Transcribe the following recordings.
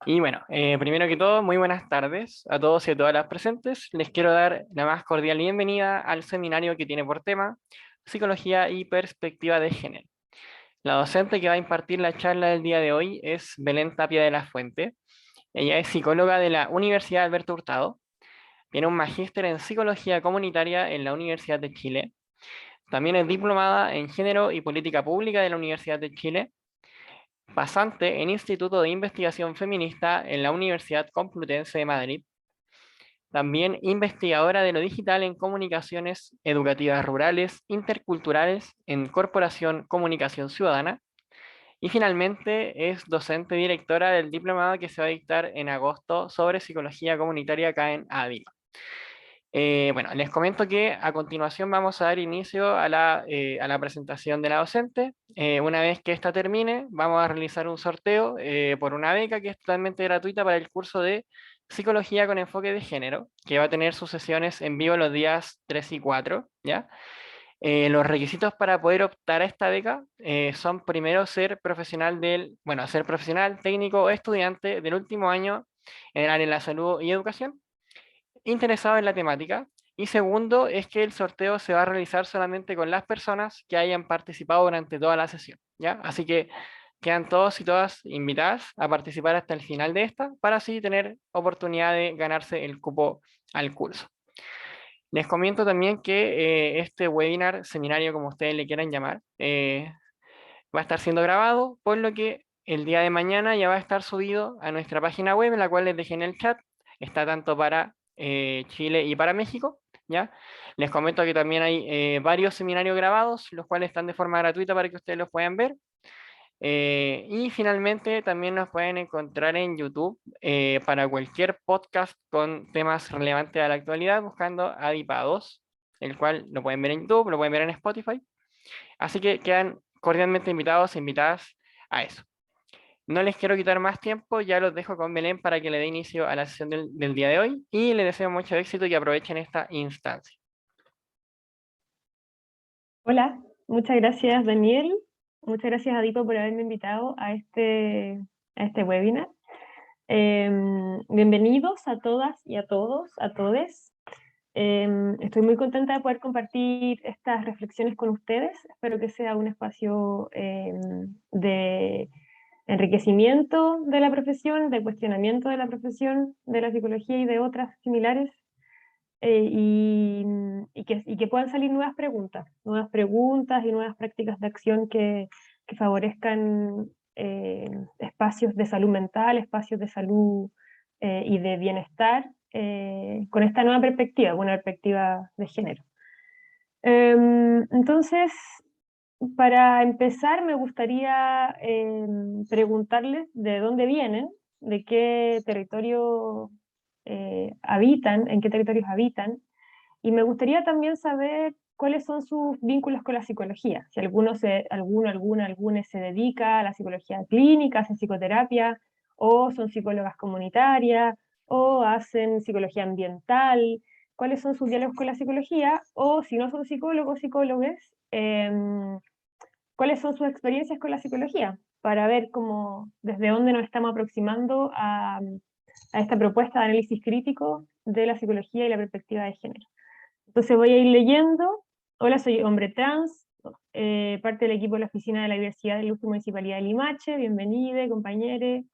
Y bueno, primero que todo, muy buenas tardes a todos y a todas las presentes. Les quiero dar la más cordial bienvenida al seminario que tiene por tema Psicología y Perspectiva de Género. La docente que va a impartir la charla del día de hoy es Belén Tapia de la Fuente. Ella es psicóloga de la Universidad Alberto Hurtado. Tiene un magíster en Psicología Comunitaria en la Universidad de Chile. También es diplomada en Género y Política Pública de la Universidad de Chile, pasante en Instituto de Investigación Feminista en la Universidad Complutense de Madrid. También investigadora de lo digital en comunicaciones educativas rurales, interculturales, en Corporación Comunicación Ciudadana. Y finalmente es docente directora del diplomado que se va a dictar en agosto sobre psicología comunitaria acá en ADIMA. Bueno, les comento que a continuación vamos a dar inicio a la presentación de la docente. Una vez que esta termine, vamos a realizar un sorteo por una beca que es totalmente gratuita para el curso de Psicología con enfoque de género, que va a tener sus sesiones en vivo los días 3 y 4, ¿ya? Los requisitos para poder optar a esta beca son primero ser profesional ser profesional, técnico o estudiante del último año en el área de la salud y educación, interesado en la temática. Y segundo, es que el sorteo se va a realizar solamente con las personas que hayan participado durante toda la sesión, ¿ya? Así que quedan todos y todas invitadas a participar hasta el final de esta, para así tener oportunidad de ganarse el cupo al curso. Les comento también que este webinar, seminario, como ustedes le quieran llamar, va a estar siendo grabado, por lo que el día de mañana ya va a estar subido a nuestra página web, en la cual les dejé en el chat. Está tanto para Chile y para México, ¿ya? Les comento que también hay varios seminarios grabados, los cuales están de forma gratuita para que ustedes los puedan ver. Y finalmente también nos pueden encontrar en YouTube para cualquier podcast con temas relevantes a la actualidad, buscando Adipados, el cual lo pueden ver en YouTube, lo pueden ver en Spotify. Así que quedan cordialmente invitados e invitadas a eso. No les quiero quitar más tiempo, ya los dejo con Belén para que le dé inicio a la sesión del día de hoy y les deseo mucho éxito y aprovechen esta instancia. Hola, muchas gracias Daniel, muchas gracias a Dipo por haberme invitado a este webinar. Bienvenidos a todas y a todos, a todes. Estoy muy contenta de poder compartir estas reflexiones con ustedes. Espero que sea un espacio de enriquecimiento de la profesión, de cuestionamiento de la profesión, de la psicología y de otras similares, y que puedan salir nuevas preguntas y nuevas prácticas de acción que favorezcan espacios de salud mental, espacios de salud y de bienestar, con esta nueva perspectiva, una perspectiva de género. Entonces, para empezar, me gustaría preguntarles de dónde vienen, de qué territorio habitan, en qué territorios habitan, y me gustaría también saber cuáles son sus vínculos con la psicología, si alguna se dedica a la psicología clínica, hace psicoterapia, o son psicólogas comunitarias, o hacen psicología ambiental, cuáles son sus diálogos con la psicología, o si no son psicólogos, psicólogues, cuáles son sus experiencias con la psicología, para ver cómo, desde dónde nos estamos aproximando a esta propuesta de análisis crítico de la psicología y la perspectiva de género. Entonces voy a ir leyendo. Hola, soy hombre trans, parte del equipo de la oficina de la Diversidad de Luz Municipalidad de Limache, bienvenida, compañeros,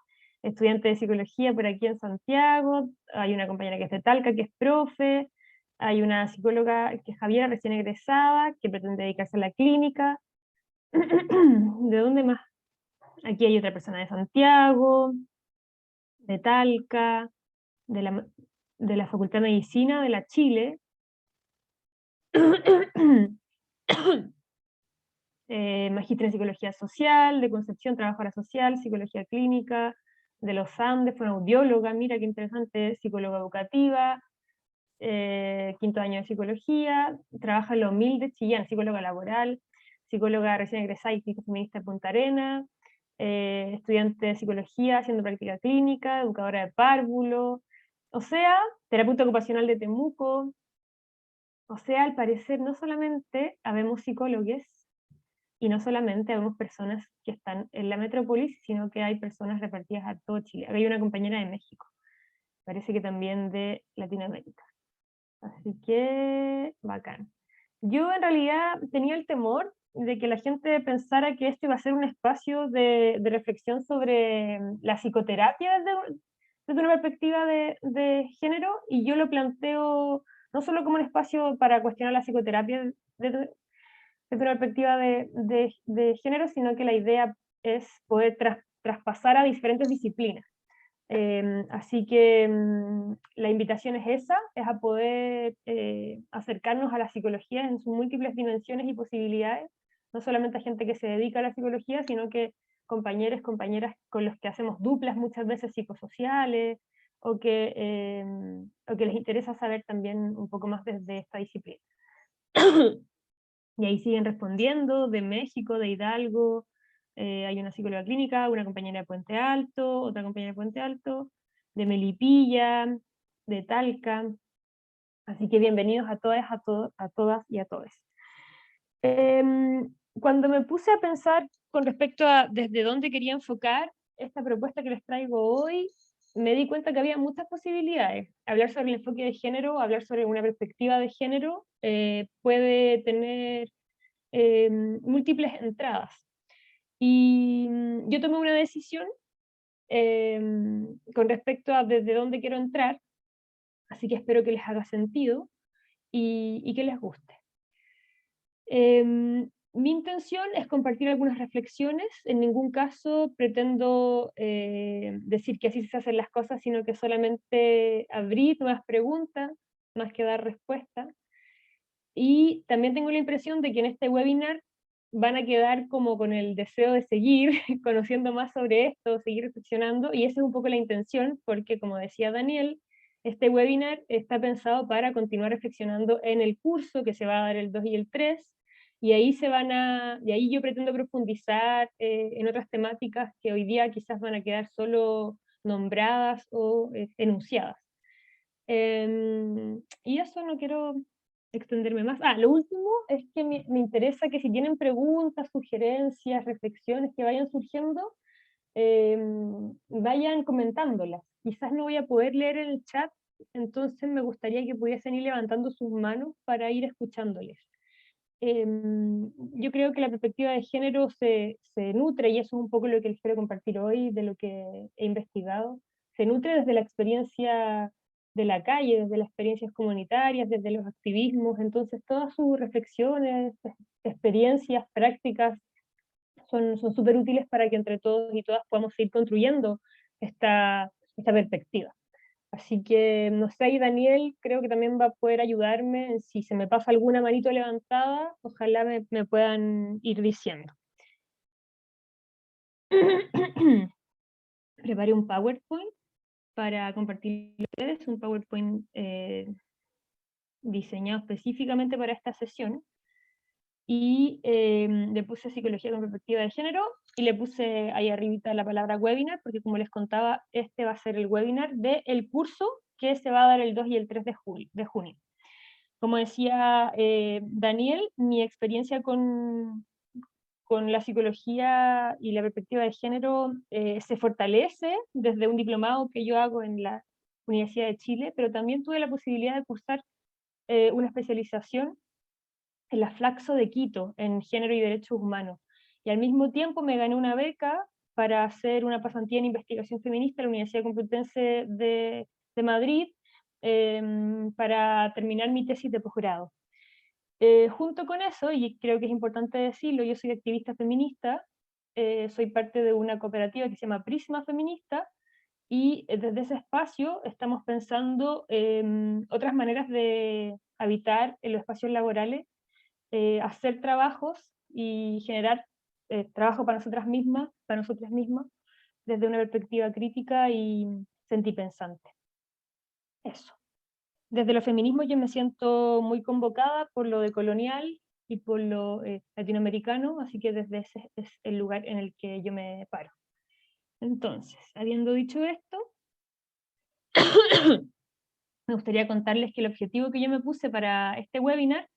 estudiante de psicología por aquí en Santiago, hay una compañera que es de Talca, que es profe, hay una psicóloga que es Javiera, recién egresada, que pretende dedicarse a la clínica. ¿De dónde más? Aquí hay otra persona de Santiago, de Talca, de la Facultad de Medicina de la Chile, magíster en Psicología Social, de Concepción, trabajadora social, Psicología Clínica, de los Andes, fue una audióloga, mira qué interesante, psicóloga educativa, quinto año de Psicología, trabaja en la Humilde, Chillán, psicóloga laboral, psicóloga recién egresada y feminista de Punta Arenas, estudiante de Psicología, haciendo práctica clínica, educadora de párvulo, o sea, terapeuta ocupacional de Temuco. O sea, al parecer no solamente habemos psicólogos y no solamente habemos personas que están en la metrópolis, sino que hay personas repartidas a todo Chile. Acá hay una compañera de México, parece que también de Latinoamérica. Así que, bacán. Yo en realidad tenía el temor de que la gente pensara que esto iba a ser un espacio de reflexión sobre la psicoterapia desde una perspectiva de género, y yo lo planteo no solo como un espacio para cuestionar la psicoterapia desde una perspectiva de género, sino que la idea es poder traspasar a diferentes disciplinas. Así que la invitación es esa, es a poder acercarnos a la psicología en sus múltiples dimensiones y posibilidades, no solamente a gente que se dedica a la psicología, sino que compañeros, compañeras con los que hacemos duplas muchas veces psicosociales, o que les interesa saber también un poco más desde esta disciplina. Y ahí siguen respondiendo, de México, de Hidalgo, hay una psicóloga clínica, una compañera de Puente Alto, otra compañera de Puente Alto, de Melipilla, de Talca. Así que bienvenidos a todas, a todas y a todos. Cuando me puse a pensar con respecto a desde dónde quería enfocar esta propuesta que les traigo hoy, me di cuenta que había muchas posibilidades. Hablar sobre el enfoque de género, hablar sobre una perspectiva de género, puede tener múltiples entradas. Y yo tomé una decisión con respecto a desde dónde quiero entrar, así que espero que les haga sentido y que les guste. Mi intención es compartir algunas reflexiones, en ningún caso pretendo decir que así se hacen las cosas, sino que solamente abrir nuevas preguntas, más que dar respuestas. Y también tengo la impresión de que en este webinar van a quedar como con el deseo de seguir conociendo más sobre esto, seguir reflexionando, y esa es un poco la intención, porque como decía Daniel, este webinar está pensado para continuar reflexionando en el curso que se va a dar el 2 y el 3, y ahí yo pretendo profundizar en otras temáticas que hoy día quizás van a quedar solo nombradas o enunciadas. Y eso, no quiero extenderme más. Lo último es que me interesa que si tienen preguntas, sugerencias, reflexiones que vayan surgiendo, vayan comentándolas. Quizás no voy a poder leer en el chat, entonces me gustaría que pudiesen ir levantando sus manos para ir escuchándoles. Yo creo que la perspectiva de género se nutre, y eso es un poco lo que les quiero compartir hoy, de lo que he investigado, se nutre desde la experiencia de la calle, desde las experiencias comunitarias, desde los activismos. Entonces todas sus reflexiones, experiencias, prácticas son súper útiles para que entre todos y todas podamos ir construyendo esta perspectiva. Así que, no sé, y Daniel creo que también va a poder ayudarme. Si se me pasa alguna manito levantada, ojalá me puedan ir diciendo. Preparé un PowerPoint para compartir con ustedes, un PowerPoint diseñado específicamente para esta sesión. Y le puse psicología con perspectiva de género, y le puse ahí arribita la palabra webinar, porque como les contaba, este va a ser el webinar del curso que se va a dar el 2 y el 3 de junio. Como decía Daniel, mi experiencia con la psicología y la perspectiva de género se fortalece desde un diplomado que yo hago en la Universidad de Chile, pero también tuve la posibilidad de cursar una especialización en la Flaxo de Quito, en género y derechos humanos. Y al mismo tiempo me gané una beca para hacer una pasantía en investigación feminista en la Universidad Complutense de Madrid, para terminar mi tesis de posgrado. Junto con eso, y creo que es importante decirlo, yo soy activista feminista, soy parte de una cooperativa que se llama Prisma Feminista, y desde ese espacio estamos pensando otras maneras de habitar en los espacios laborales, hacer trabajos y generar trabajo para nosotras mismas, desde una perspectiva crítica y sentipensante. Eso. Desde los feminismos yo me siento muy convocada por lo decolonial y por lo latinoamericano, así que desde ese es el lugar en el que yo me paro. Entonces, habiendo dicho esto, me gustaría contarles que el objetivo que yo me puse para este webinar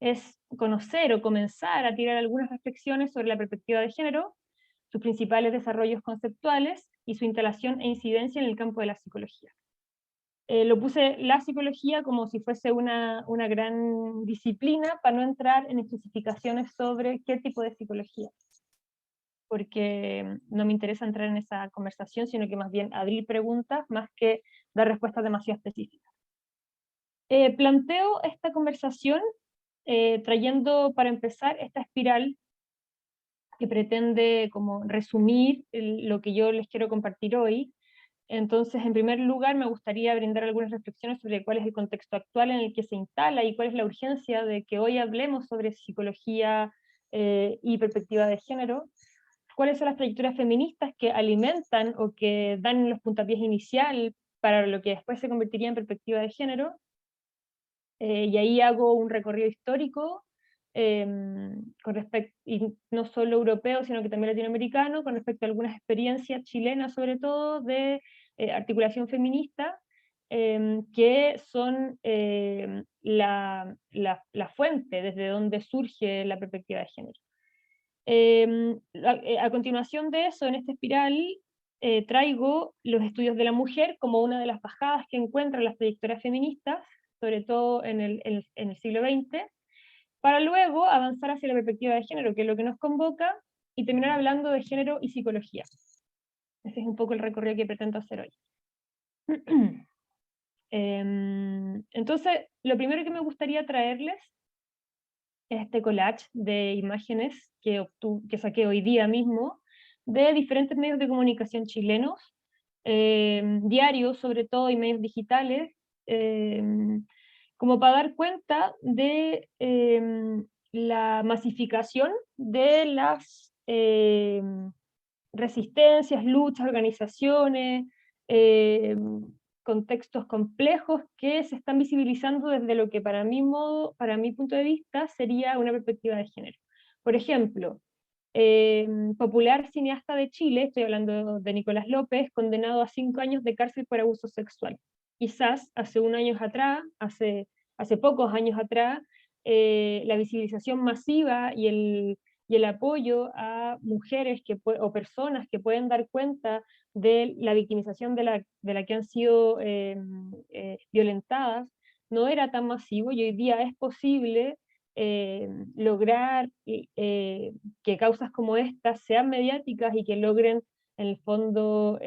es conocer o comenzar a tirar algunas reflexiones sobre la perspectiva de género, sus principales desarrollos conceptuales y su instalación e incidencia en el campo de la psicología. Lo puse la psicología como si fuese una gran disciplina para no entrar en especificaciones sobre qué tipo de psicología, porque no me interesa entrar en esa conversación, sino que más bien abrir preguntas más que dar respuestas demasiado específicas. Planteo esta conversación trayendo para empezar esta espiral que pretende como resumir lo que yo les quiero compartir hoy. Entonces, en primer lugar, me gustaría brindar algunas reflexiones sobre cuál es el contexto actual en el que se instala y cuál es la urgencia de que hoy hablemos sobre psicología y perspectiva de género, cuáles son las trayectorias feministas que alimentan o que dan los puntapiés inicial para lo que después se convertiría en perspectiva de género, y ahí hago un recorrido histórico con respecto, y no solo europeo, sino que también latinoamericano, con respecto a algunas experiencias chilenas, sobre todo, de articulación feminista, que son la fuente desde donde surge la perspectiva de género. A continuación de eso, en esta espiral, traigo los estudios de la mujer como una de las bajadas que encuentran las trayectorias feministas, sobre todo en el siglo XX, para luego avanzar hacia la perspectiva de género, que es lo que nos convoca, y terminar hablando de género y psicología. Ese es un poco el recorrido que pretendo hacer hoy. Entonces, lo primero que me gustaría traerles es este collage de imágenes que saqué hoy día mismo de diferentes medios de comunicación chilenos, diarios sobre todo y medios digitales, eh, como para dar cuenta de la masificación de las resistencias, luchas, organizaciones, eh, contextos complejos que se están visibilizando desde lo que para mi punto de vista sería una perspectiva de género. Por ejemplo, popular cineasta de Chile, estoy hablando de Nicolás López, condenado a 5 años de cárcel por abuso sexual. Quizás hace hace pocos años atrás, la visibilización masiva y el apoyo a mujeres o personas que pueden dar cuenta de la victimización de la que han sido violentadas no era tan masivo, y hoy día es posible lograr que causas como estas sean mediáticas y que logren en el fondo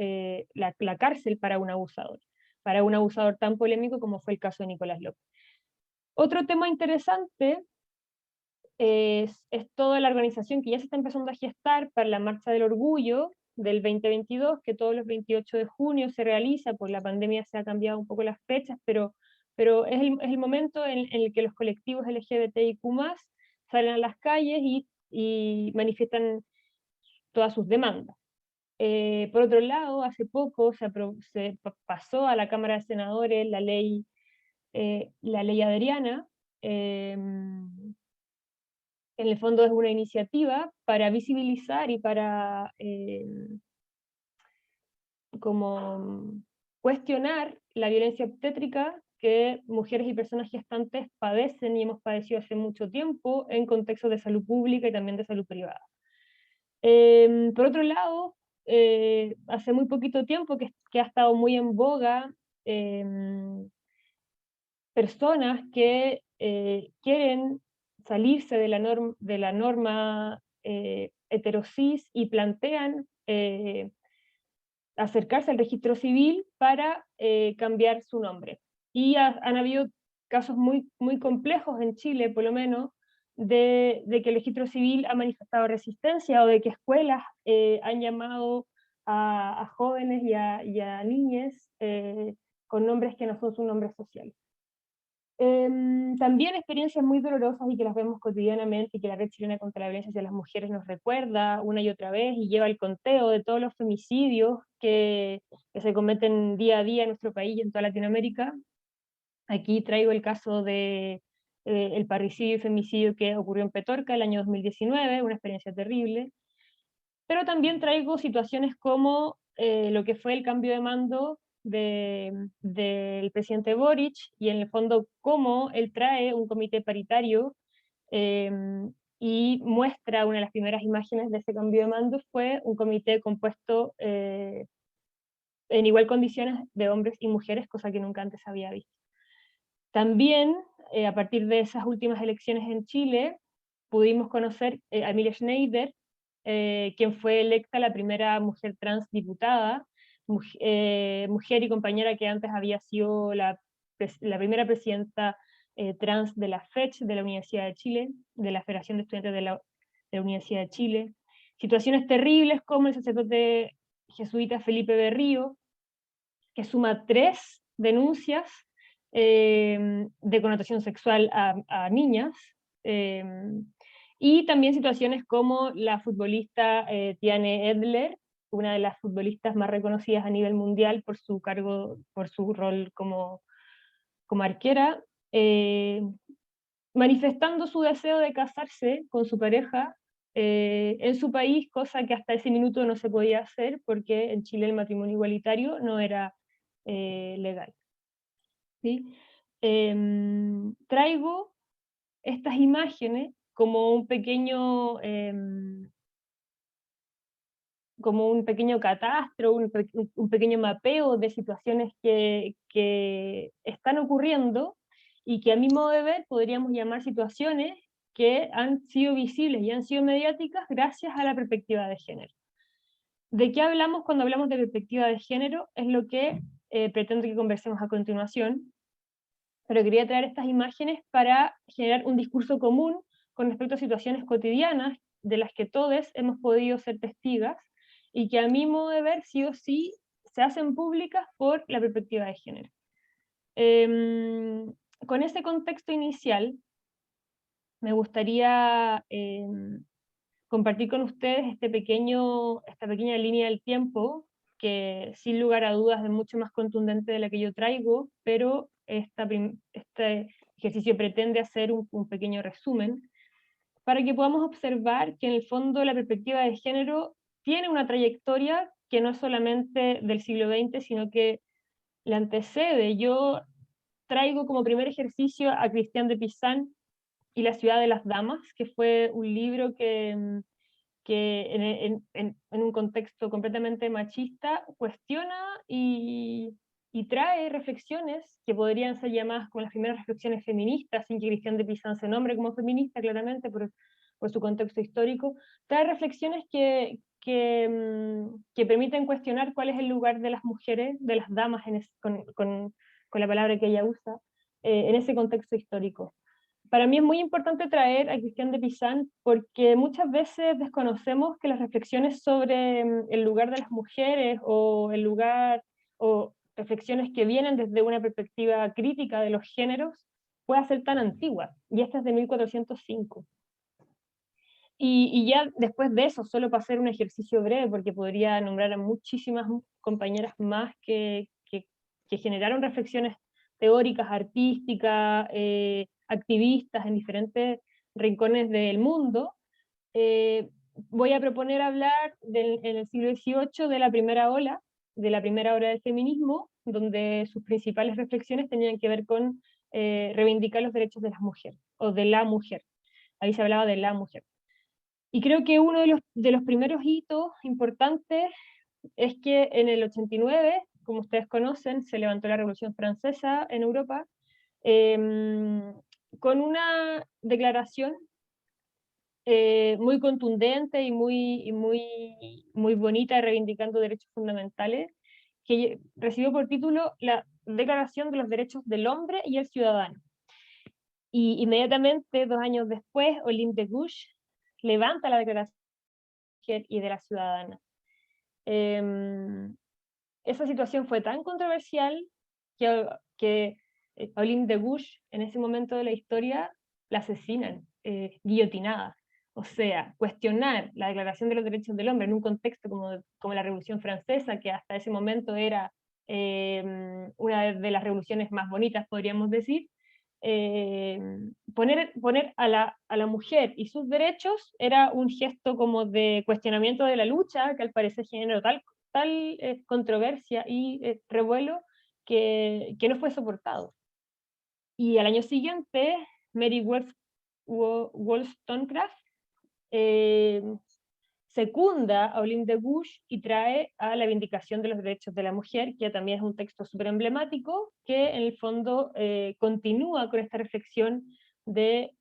la cárcel para un abusador tan polémico como fue el caso de Nicolás López. Otro tema interesante es toda la organización que ya se está empezando a gestar para la Marcha del Orgullo del 2022, que todos los 28 de junio se realiza. Por la pandemia se ha cambiado un poco las fechas, pero es el momento en el que los colectivos LGBTIQ+, salen a las calles y manifiestan todas sus demandas. Por otro lado, hace poco se pasó a la Cámara de Senadores la ley Adriana, en el fondo es una iniciativa para visibilizar y para como cuestionar la violencia obstétrica que mujeres y personas gestantes padecen y hemos padecido hace mucho tiempo en contextos de salud pública y también de salud privada. Por otro lado, hace muy poquito tiempo que ha estado muy en boga personas que quieren salirse de la norma heterosis y plantean acercarse al registro civil para cambiar su nombre. Y han habido casos muy complejos en Chile, por lo menos, de que el registro civil ha manifestado resistencia o de que escuelas han llamado a jóvenes y a niñas con nombres que no son sus nombres sociales. También experiencias muy dolorosas y que las vemos cotidianamente y que la Red Chilena contra la Violencia hacia las Mujeres nos recuerda una y otra vez y lleva el conteo de todos los femicidios que se cometen día a día en nuestro país y en toda Latinoamérica. Aquí traigo el caso de el parricidio y femicidio que ocurrió en Petorca el año 2019, una experiencia terrible. Pero también traigo situaciones como lo que fue el cambio de mando del presidente Boric, y en el fondo cómo él trae un comité paritario y muestra una de las primeras imágenes de ese cambio de mando fue un comité compuesto en igual condiciones de hombres y mujeres, cosa que nunca antes había visto. También, a partir de esas últimas elecciones en Chile, pudimos conocer a Emilia Schneider, quien fue electa la primera mujer trans diputada, mujer y compañera que antes había sido la primera presidenta trans de la FECH, de la Universidad de Chile, de la Federación de Estudiantes de la Universidad de Chile. Situaciones terribles como el sacerdote jesuita Felipe Berrío, que suma 3 denuncias de connotación sexual a niñas, y también situaciones como la futbolista Tiane Edler, una de las futbolistas más reconocidas a nivel mundial por su cargo, por su rol como arquera, manifestando su deseo de casarse con su pareja en su país, cosa que hasta ese minuto no se podía hacer porque en Chile el matrimonio igualitario no era legal. ¿Sí? Traigo estas imágenes como un pequeño catastro, un pequeño mapeo de situaciones que están ocurriendo y que a mi modo de ver podríamos llamar situaciones que han sido visibles y han sido mediáticas gracias a la perspectiva de género. ¿De qué hablamos cuando hablamos de perspectiva de género? Es lo que pretendo que conversemos a continuación, pero quería traer estas imágenes para generar un discurso común con respecto a situaciones cotidianas de las que todos hemos podido ser testigos y que a mi modo de ver sí o sí se hacen públicas por la perspectiva de género. Con ese contexto inicial, me gustaría compartir con ustedes esta pequeña línea del tiempo, que sin lugar a dudas es mucho más contundente de la que yo traigo, pero este ejercicio pretende hacer un pequeño resumen, para que podamos observar que en el fondo la perspectiva de género tiene una trayectoria que no es solamente del siglo XX, sino que la antecede. Yo traigo como primer ejercicio a Christian de Pizan y La ciudad de las damas, que fue un libro que en un contexto completamente machista cuestiona y trae reflexiones que podrían ser llamadas como las primeras reflexiones feministas, sin que Christian de Pizan se nombre como feminista, claramente, por su contexto histórico. Trae reflexiones que permiten cuestionar cuál es el lugar de las mujeres, de las damas, con la palabra que ella usa, en ese contexto histórico. Para mí es muy importante traer a Christian de Pizan porque muchas veces desconocemos que las reflexiones sobre el lugar de las mujeres o reflexiones que vienen desde una perspectiva crítica de los géneros pueda ser tan antigua, y esta es de 1405. Y ya después de eso, solo para hacer un ejercicio breve, porque podría nombrar a muchísimas compañeras más que generaron reflexiones teóricas, artísticas, activistas en diferentes rincones del mundo, voy a proponer hablar en el siglo XVIII de la primera ola del feminismo, donde sus principales reflexiones tenían que ver con reivindicar los derechos de las mujeres, o de la mujer. Ahí se hablaba de la mujer. Y creo que uno de los primeros hitos importantes es que en el 89, como ustedes conocen, se levantó la Revolución Francesa en Europa, con una declaración muy contundente y muy bonita, reivindicando derechos fundamentales, que recibió por título la Declaración de los Derechos del Hombre y el Ciudadano. Y inmediatamente, 2 años después, Olympe de Gouges levanta la Declaración y de la Ciudadana. Esa situación fue tan controversial que Pauline de Gouges, en ese momento de la historia, la asesinan, guillotinada. O sea, cuestionar la Declaración de los Derechos del Hombre en un contexto como la Revolución Francesa, que hasta ese momento era una de las revoluciones más bonitas, podríamos decir, poner a la mujer y sus derechos era un gesto como de cuestionamiento de la lucha, que al parecer generó tal controversia y revuelo que no fue soportado. Y al año siguiente, Mary Wollstonecraft, secunda a Olympe de Gouges y trae a la Vindicación de los Derechos de la Mujer, que también es un texto súper emblemático, que en el fondo continúa con esta reflexión de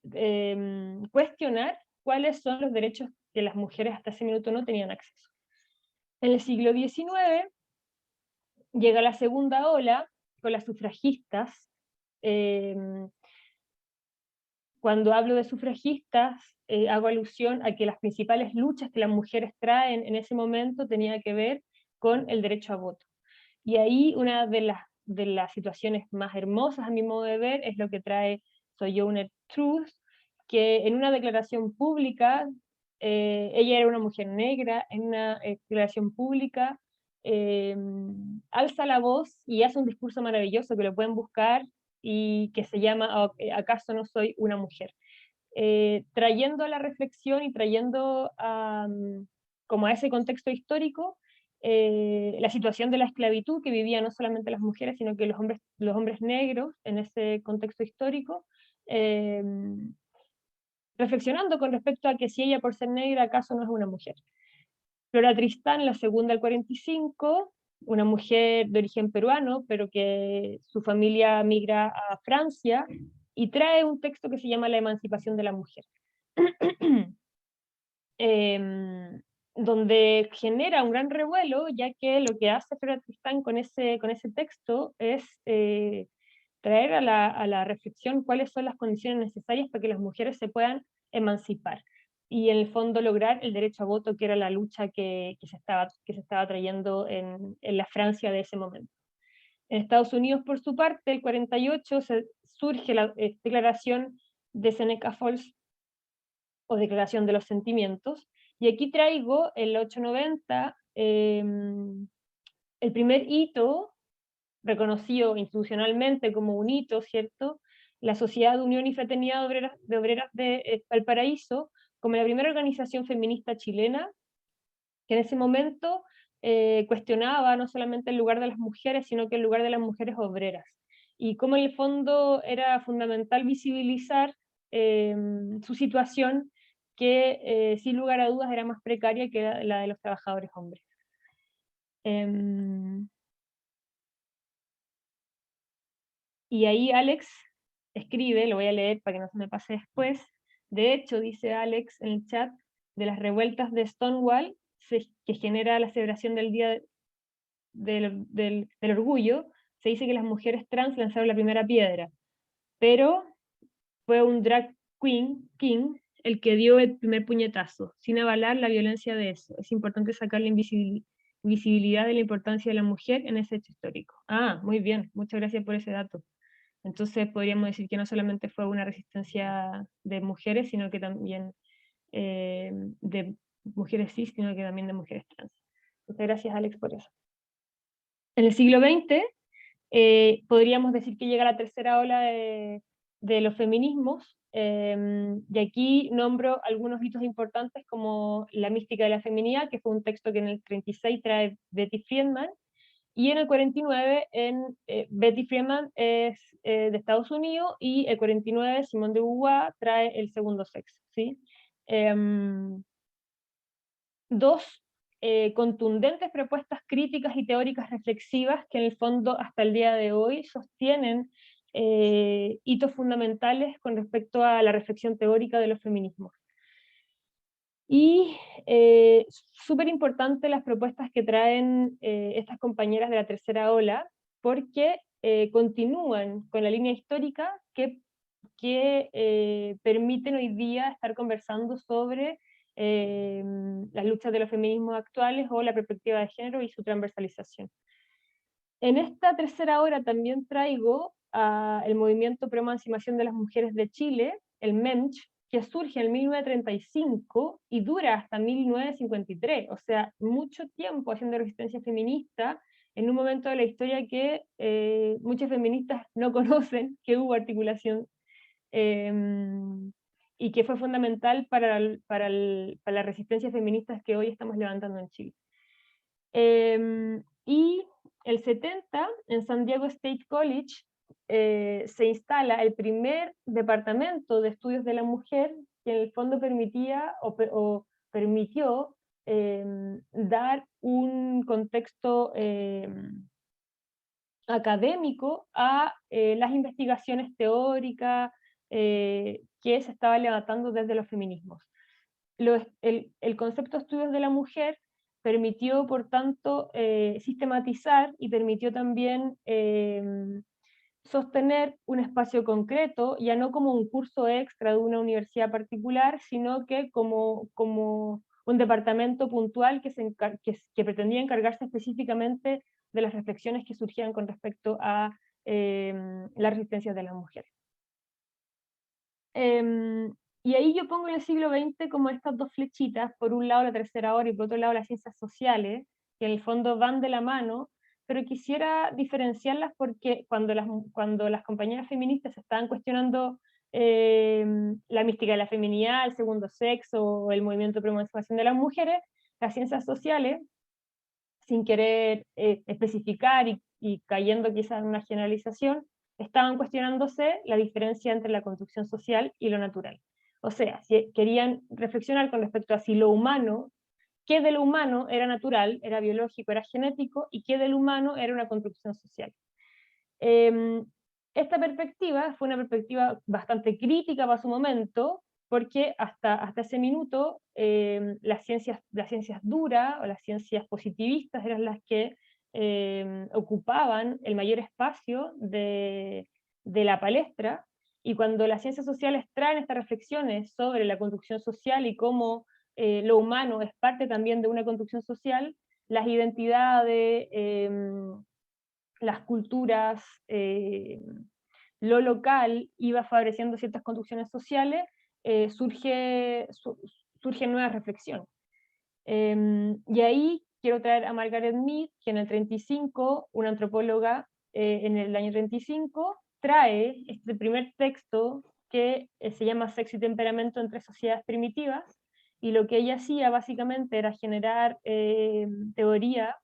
cuestionar cuáles son los derechos que las mujeres hasta ese minuto no tenían acceso. En el siglo XIX llega la segunda ola con las sufragistas. Cuando hablo de sufragistas, hago alusión a que las principales luchas que las mujeres traen en ese momento tenía que ver con el derecho a voto. Y ahí una de las situaciones más hermosas, a mi modo de ver, es lo que trae Sojourner Truth, que en una declaración pública, ella era una mujer negra, en una declaración pública, alza la voz y hace un discurso maravilloso que lo pueden buscar y que se llama ¿Acaso no soy una mujer? Trayendo a la reflexión y trayendo como a ese contexto histórico la situación de la esclavitud que vivían no solamente las mujeres, sino que los hombres negros en ese contexto histórico, reflexionando con respecto a que si ella por ser negra acaso no es una mujer. Flora Tristán, la segunda del 45, una mujer de origen peruano, pero que su familia migra a Francia, y trae un texto que se llama La emancipación de la mujer, donde genera un gran revuelo, ya que lo que hace Flora Tristán con ese texto es traer a la reflexión cuáles son las condiciones necesarias para que las mujeres se puedan emancipar y en el fondo lograr el derecho a voto, que era la lucha que se estaba trayendo en la Francia de ese momento. En Estados Unidos, por su parte, el 48 surge la declaración de Seneca Falls, o Declaración de los Sentimientos, y aquí traigo el 890, el primer hito reconocido institucionalmente como un hito, ¿cierto? La Sociedad de Unión y Fraternidad de Obreras de Valparaíso, como la primera organización feminista chilena, que en ese momento cuestionaba no solamente el lugar de las mujeres, sino que el lugar de las mujeres obreras. Y como en el fondo era fundamental visibilizar su situación, que sin lugar a dudas era más precaria que la de los trabajadores hombres. Y ahí Alex escribe, lo voy a leer para que no se me pase después. De hecho, dice Alex en el chat, de las revueltas de Stonewall, que genera la celebración del Día del Orgullo, se dice que las mujeres trans lanzaron la primera piedra, pero fue un drag king el que dio el primer puñetazo, sin avalar la violencia de eso. Es importante sacar la visibilidad de la importancia de la mujer en ese hecho histórico. Ah, muy bien, muchas gracias por ese dato. Entonces podríamos decir que no solamente fue una resistencia de mujeres, sino que también de mujeres cis, sino que también de mujeres trans. Muchas gracias, Alex, por eso. En el siglo XX podríamos decir que llega la tercera ola de los feminismos, y aquí nombro algunos hitos importantes como La mística de la feminidad, que fue un texto que en el 36 trae Betty Friedman, y en el 49 Betty Friedman es de Estados Unidos, y el 49 Simone de Beauvoir trae El segundo sexo, ¿sí? Dos contundentes propuestas críticas y teóricas reflexivas que en el fondo hasta el día de hoy sostienen hitos fundamentales con respecto a la reflexión teórica de los feminismos. Y súper importante las propuestas que traen estas compañeras de la tercera ola, porque continúan con la línea histórica que permiten hoy día estar conversando sobre las luchas de los feminismos actuales o la perspectiva de género y su transversalización. En esta tercera hora también traigo el movimiento pro emancipación de las mujeres de Chile, el MEMCH, que surge en 1935 y dura hasta 1953, o sea, mucho tiempo haciendo resistencia feminista en un momento de la historia que muchas feministas no conocen, que hubo articulación y que fue fundamental para las resistencias feministas que hoy estamos levantando en Chile. Y el 70, en San Diego State College, se instala el primer departamento de estudios de la mujer, que en el fondo permitía o permitió dar un contexto académico a las investigaciones teóricas que se estaban levantando desde los feminismos. El concepto de estudios de la mujer permitió, por tanto, sistematizar y permitió también sostener un espacio concreto, ya no como un curso extra de una universidad particular, sino que como un departamento puntual que pretendía encargarse específicamente de las reflexiones que surgían con respecto a las resistencias de las mujeres. Y ahí yo pongo en el siglo XX como estas dos flechitas, por un lado la tercera hora y por otro lado las ciencias sociales, que en el fondo van de la mano, pero quisiera diferenciarlas porque cuando las compañeras feministas estaban cuestionando la mística de la feminidad, el segundo sexo, o el movimiento de emancipación de las mujeres, las ciencias sociales, sin querer especificar y cayendo quizás en una generalización, estaban cuestionándose la diferencia entre la construcción social y lo natural. O sea, si querían reflexionar con respecto a si lo humano, qué de lo humano era natural, era biológico, era genético, y qué del humano era una construcción social. Esta perspectiva fue una perspectiva bastante crítica para su momento, porque hasta ese minuto las ciencias duras o las ciencias positivistas eran las que ocupaban el mayor espacio de la palestra, y cuando las ciencias sociales traen estas reflexiones sobre la construcción social y cómo lo humano es parte también de una construcción social, las identidades, las culturas, lo local iba favoreciendo ciertas construcciones sociales, surge nueva reflexión. Y ahí quiero traer a Margaret Mead, que en el 35, una antropóloga en el año 35, trae este primer texto que se llama Sexo y temperamento entre sociedades primitivas, y lo que ella hacía básicamente era generar teoría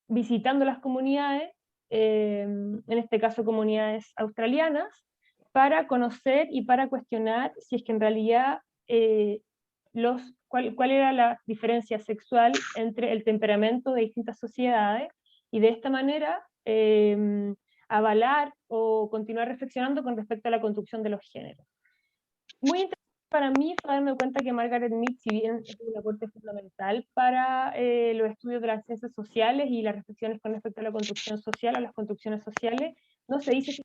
visitando las comunidades, en este caso comunidades australianas, para conocer y para cuestionar si es que en realidad cuál era la diferencia sexual entre el temperamento de distintas sociedades, y de esta manera avalar o continuar reflexionando con respecto a la construcción de los géneros. Muy interesante para mí fue darme cuenta que Margaret Mead, si bien es un aporte fundamental para los estudios de las ciencias sociales y las reflexiones con respecto a la construcción social, a las construcciones sociales, no se dice.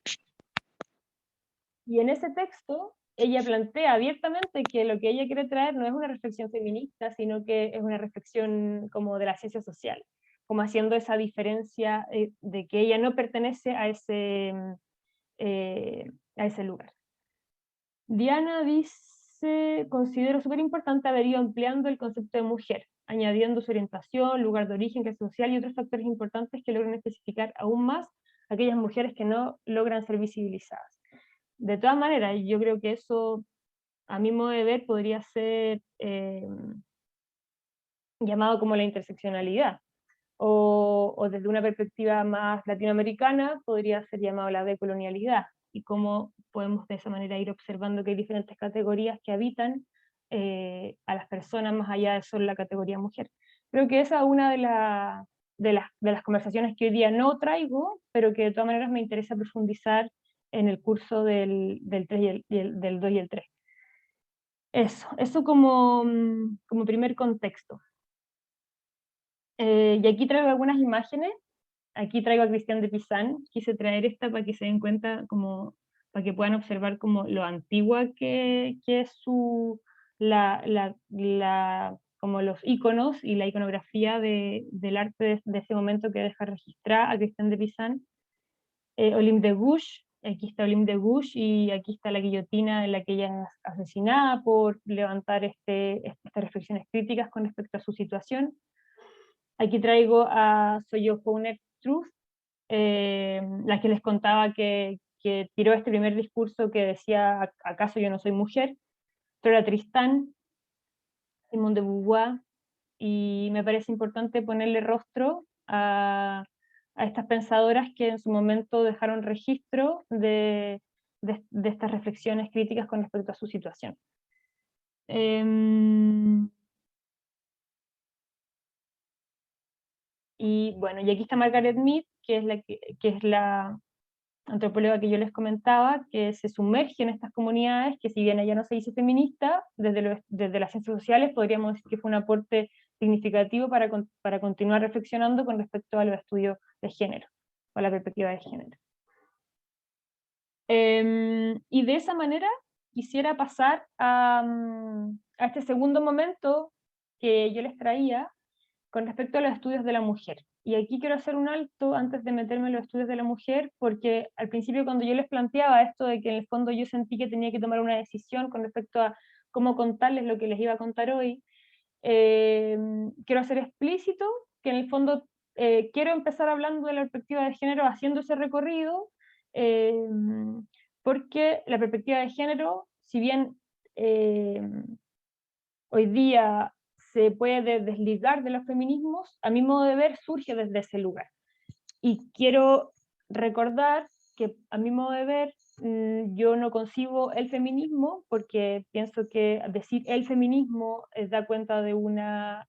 Y en ese texto, ella plantea abiertamente que lo que ella quiere traer no es una reflexión feminista, sino que es una reflexión como de la ciencia social, como haciendo esa diferencia de que ella no pertenece a ese lugar. Diana dice, considero súper importante haber ido ampliando el concepto de mujer, añadiendo su orientación, lugar de origen, clase social y otros factores importantes que logran especificar aún más a aquellas mujeres que no logran ser visibilizadas. De todas maneras, yo creo que eso, a mi modo de ver, podría ser llamado como la interseccionalidad, o desde una perspectiva más latinoamericana podría ser llamado la decolonialidad, y cómo podemos de esa manera ir observando que hay diferentes categorías que habitan a las personas más allá de solo la categoría mujer. Creo que esa es una de las conversaciones que hoy día no traigo, pero que de todas maneras me interesa profundizar en el curso del 3 del 2 y el 3. Eso como primer contexto. Y aquí traigo algunas imágenes. Aquí traigo a Cristian de Pizan. Quise traer esta para que se den cuenta, para que puedan observar como lo antigua que es como los iconos y la iconografía del arte de ese momento que deja registrar a Cristian de Pizan. Olympe de Gouges, aquí está Olympe de Gouges, y aquí está la guillotina en la que ella es asesinada por levantar estas reflexiones críticas con respecto a su situación. Aquí traigo a Sojourner Truth, la que les contaba que tiró este primer discurso que decía, ¿acaso yo no soy mujer? Flora Tristán, Simone de Beauvoir, y me parece importante ponerle rostro a estas pensadoras que en su momento dejaron registro de estas reflexiones críticas con respecto a su situación. Y bueno, y aquí está Margaret Mead, que es la antropóloga que yo les comentaba, que se sumerge en estas comunidades, que si bien ella no se dice feminista, desde las ciencias sociales podríamos decir que fue un aporte significativo para continuar reflexionando con respecto a los estudios de género, o la perspectiva de género. Y de esa manera quisiera pasar a este segundo momento que yo les traía con respecto a los estudios de la mujer. Y aquí quiero hacer un alto antes de meterme en los estudios de la mujer, porque al principio cuando yo les planteaba esto de que en el fondo yo sentí que tenía que tomar una decisión con respecto a cómo contarles lo que les iba a contar hoy, quiero hacer explícito que en el fondo quiero empezar hablando de la perspectiva de género haciendo ese recorrido, porque la perspectiva de género, si bien hoy día se puede desligar de los feminismos, a mi modo de ver surge desde ese lugar. Y quiero recordar que a mi modo de ver yo no concibo el feminismo porque pienso que decir el feminismo da cuenta de una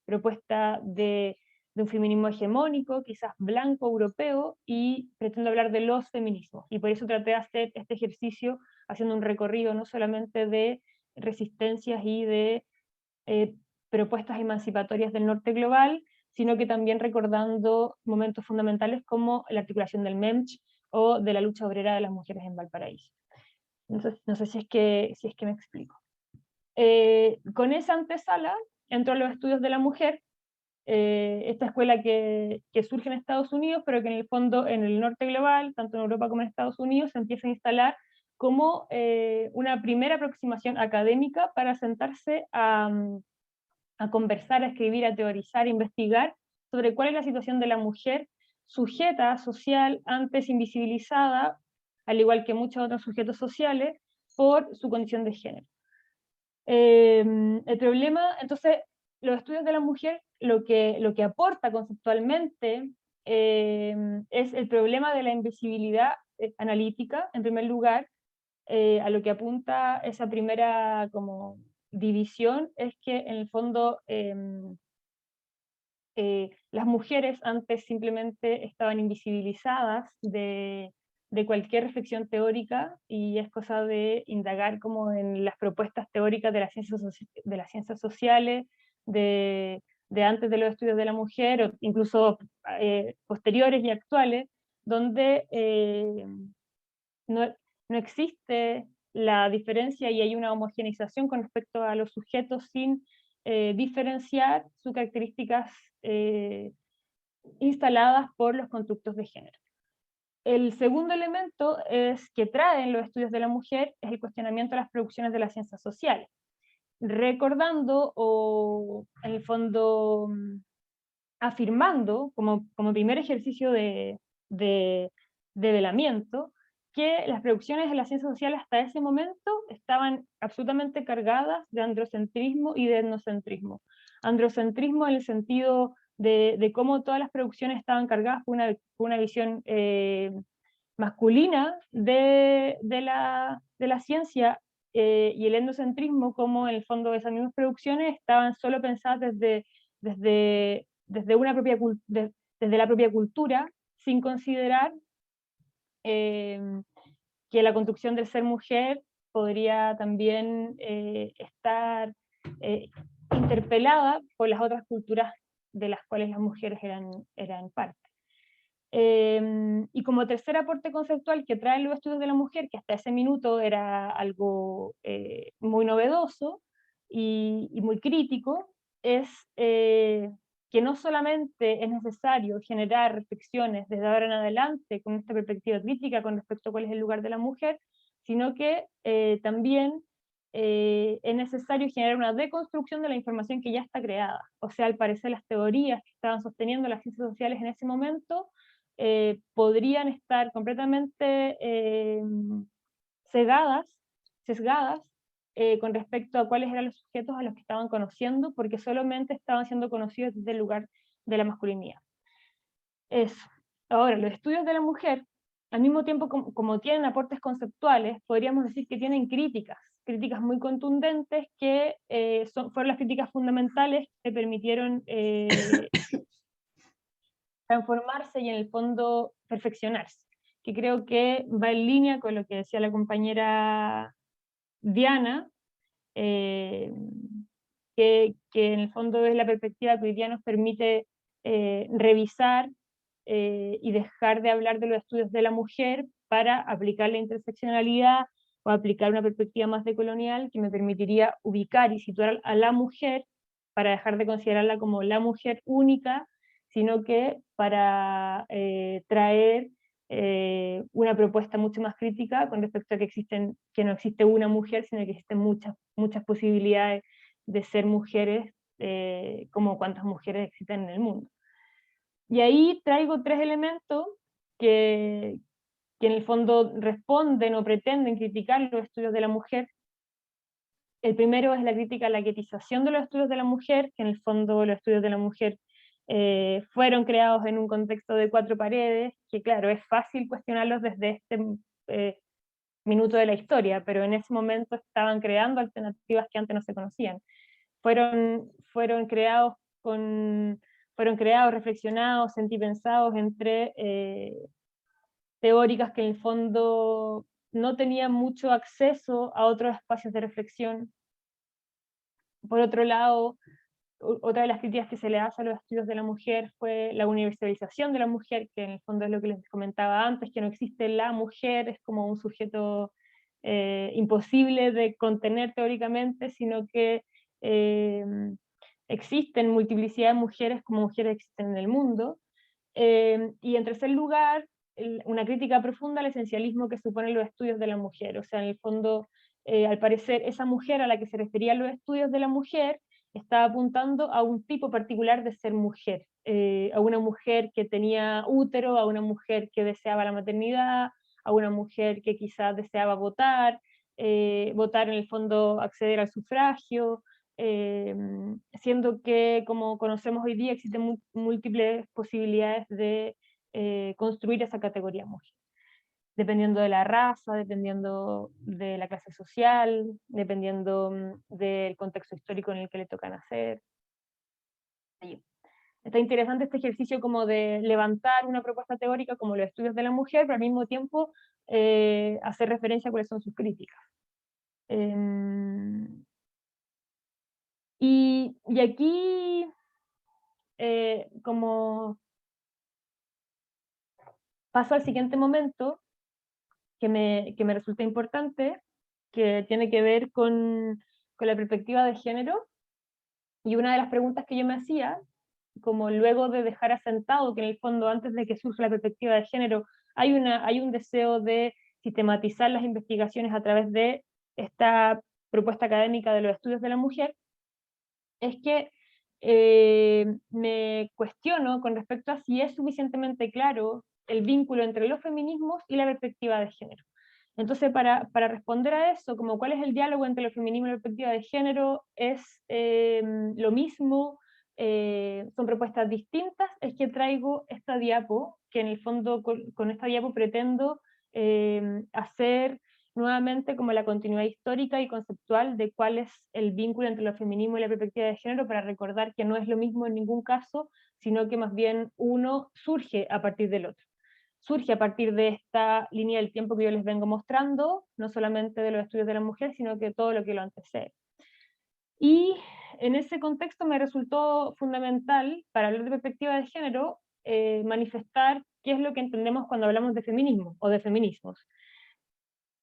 propuesta de un feminismo hegemónico, quizás blanco, europeo, y pretendo hablar de los feminismos. Y por eso traté de hacer este ejercicio haciendo un recorrido no solamente de resistencias y de propuestas emancipatorias del norte global, sino que también recordando momentos fundamentales como la articulación del MEMCH o de la lucha obrera de las mujeres en Valparaíso. No sé si es que me explico. Con esa antesala entro a los estudios de la mujer, esta escuela que surge en Estados Unidos, pero que en el fondo en el norte global, tanto en Europa como en Estados Unidos, se empieza a instalar como una primera aproximación académica para sentarse a conversar, a escribir, a teorizar, a investigar sobre cuál es la situación de la mujer sujeta social, antes invisibilizada, al igual que muchos otros sujetos sociales, por su condición de género. El problema, entonces, los estudios de la mujer lo que aporta conceptualmente es el problema de la invisibilidad analítica, en primer lugar, a lo que apunta esa primera como división es que en el fondo las mujeres antes simplemente estaban invisibilizadas de cualquier reflexión teórica y es cosa de indagar como en las propuestas teóricas de las ciencias sociales, de antes de los estudios de la mujer, o incluso posteriores y actuales, donde no existe la diferencia y hay una homogeneización con respecto a los sujetos sin diferenciar sus características instaladas por los constructos de género. El segundo elemento es que traen los estudios de la mujer es el cuestionamiento de las producciones de las ciencias sociales, recordando o en el fondo afirmando como primer ejercicio de velamiento que las producciones de las ciencias sociales hasta ese momento estaban absolutamente cargadas de androcentrismo y de etnocentrismo. Androcentrismo en el sentido de cómo todas las producciones estaban cargadas por una visión masculina de la ciencia, y el etnocentrismo como en el fondo esas mismas producciones estaban solo pensadas desde desde la propia cultura, sin considerar que la construcción del ser mujer podría también estar interpelada por las otras culturas de las cuales las mujeres eran parte. Y como tercer aporte conceptual que traen los estudios de la mujer, que hasta ese minuto era algo muy novedoso y muy crítico, es que no solamente es necesario generar reflexiones desde ahora en adelante con esta perspectiva crítica con respecto a cuál es el lugar de la mujer, sino que también es necesario generar una deconstrucción de la información que ya está creada. O sea, al parecer las teorías que estaban sosteniendo las ciencias sociales en ese momento podrían estar completamente sesgadas con respecto a cuáles eran los sujetos a los que estaban conociendo, porque solamente estaban siendo conocidos desde el lugar de la masculinidad. Eso. Ahora, los estudios de la mujer, al mismo tiempo como tienen aportes conceptuales, podríamos decir que tienen críticas muy contundentes que fueron las críticas fundamentales que permitieron transformarse y en el fondo perfeccionarse, que creo que va en línea con lo que decía la compañera Diana, eh, que en el fondo es la perspectiva que hoy día nos permite revisar y dejar de hablar de los estudios de la mujer para aplicar la interseccionalidad o aplicar una perspectiva más decolonial que me permitiría ubicar y situar a la mujer para dejar de considerarla como la mujer única, sino que para traer una propuesta mucho más crítica con respecto a que no existe una mujer, sino que existen muchas posibilidades de ser mujeres, como cuántas mujeres existen en el mundo. Y ahí traigo tres elementos que, que en el fondo responden o pretenden criticar los estudios de la mujer. El primero es la crítica a la guetización de los estudios de la mujer, que en el fondo los estudios de la mujer fueron creados en un contexto de cuatro paredes, que claro, es fácil cuestionarlos desde este minuto de la historia, pero en ese momento estaban creando alternativas que antes no se conocían. Fueron creados fueron creados, reflexionados, sentipensados entre teóricas que en el fondo no tenían mucho acceso a otros espacios de reflexión. Por otro lado, otra de las críticas que se le hace a los estudios de la mujer fue la universalización de la mujer, que en el fondo es lo que les comentaba antes, que no existe la mujer, es como un sujeto imposible de contener teóricamente, sino que eh, existen multiplicidad de mujeres como mujeres existen en el mundo. Y en tercer lugar, una crítica profunda al esencialismo que suponen los estudios de la mujer. O sea, en el fondo, al parecer, esa mujer a la que se referían los estudios de la mujer estaba apuntando a un tipo particular de ser mujer, a una mujer que tenía útero, a una mujer que deseaba la maternidad, a una mujer que quizás deseaba votar en el fondo, acceder al sufragio, siendo que, como conocemos hoy día, existen múltiples posibilidades de construir esa categoría mujer, dependiendo de la raza, dependiendo de la clase social, dependiendo del contexto histórico en el que le toca nacer. Está interesante este ejercicio como de levantar una propuesta teórica como los estudios de la mujer, pero al mismo tiempo hacer referencia a cuáles son sus críticas. Y aquí, como paso al siguiente momento, que me resulta importante, que tiene que ver con la perspectiva de género, y una de las preguntas que yo me hacía, como luego de dejar asentado que en el fondo antes de que surja la perspectiva de género, hay un deseo de sistematizar las investigaciones a través de esta propuesta académica de los estudios de la mujer, es que me cuestiono con respecto a si es suficientemente claro el vínculo entre los feminismos y la perspectiva de género. Entonces, para responder a eso, como cuál es el diálogo entre el feminismo y la perspectiva de género, es lo mismo, son propuestas distintas, es que traigo esta diapo, que en el fondo con esta diapo pretendo hacer nuevamente como la continuidad histórica y conceptual de cuál es el vínculo entre el feminismo y la perspectiva de género, para recordar que no es lo mismo en ningún caso, sino que más bien uno surge a partir del otro. Surge a partir de esta línea del tiempo que yo les vengo mostrando, no solamente de los estudios de la mujer, sino que todo lo que lo antecede. Y en ese contexto me resultó fundamental, para hablar de perspectiva de género, manifestar qué es lo que entendemos cuando hablamos de feminismo o de feminismos.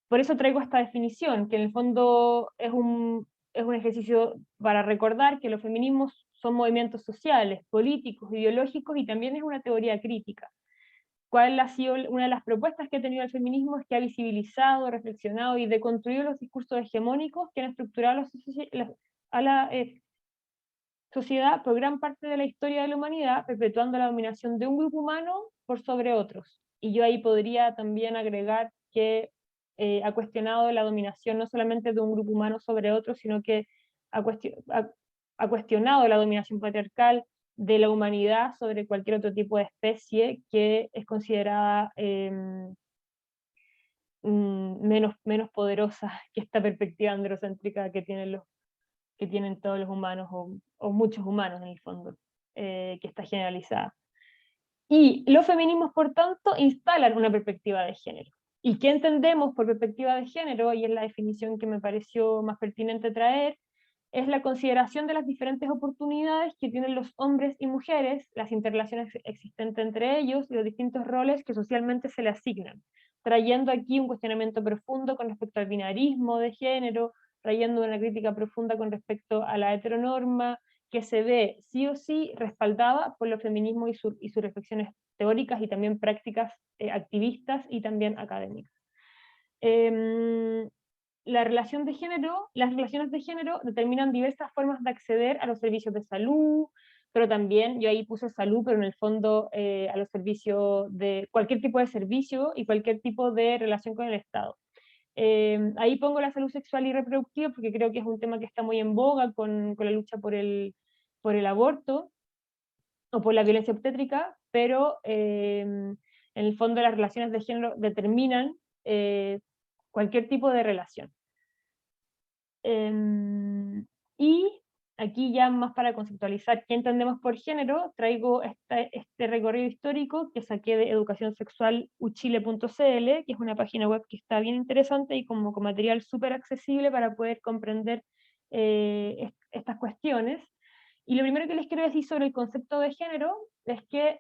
Por eso traigo esta definición, que en el fondo es un ejercicio para recordar que los feminismos son movimientos sociales, políticos, ideológicos, y también es una teoría crítica. ¿Cuál ha sido una de las propuestas que ha tenido el feminismo? Es que ha visibilizado, reflexionado y deconstruido los discursos hegemónicos que han estructurado a la sociedad por gran parte de la historia de la humanidad, perpetuando la dominación de un grupo humano por sobre otros. Y yo ahí podría también agregar que ha cuestionado la dominación no solamente de un grupo humano sobre otro, sino que ha cuestionado la dominación patriarcal, de la humanidad sobre cualquier otro tipo de especie que es considerada menos poderosa que esta perspectiva androcéntrica que tienen todos los humanos, o muchos humanos en el fondo, que está generalizada. Y los feminismos, por tanto, instalan una perspectiva de género. ¿Y qué entendemos por perspectiva de género? Y es la definición que me pareció más pertinente traer, es la consideración de las diferentes oportunidades que tienen los hombres y mujeres, las interrelaciones existentes entre ellos y los distintos roles que socialmente se le asignan, trayendo aquí un cuestionamiento profundo con respecto al binarismo de género, trayendo una crítica profunda con respecto a la heteronorma, que se ve sí o sí respaldada por los feminismos y sus reflexiones teóricas y también prácticas activistas y también académicas. Las relaciones de género determinan diversas formas de acceder a los servicios de salud, pero también, yo ahí puse salud, pero en el fondo a los servicios de cualquier tipo de servicio y cualquier tipo de relación con el Estado. Ahí pongo la salud sexual y reproductiva porque creo que es un tema que está muy en boga con la lucha por el aborto o por la violencia obstétrica, pero en el fondo las relaciones de género determinan cualquier tipo de relación. Y aquí ya más para conceptualizar qué entendemos por género, traigo este recorrido histórico que saqué de educacionsexualuchile.cl, que es una página web que está bien interesante y con material súper accesible para poder comprender estas cuestiones. Y lo primero que les quiero decir sobre el concepto de género es que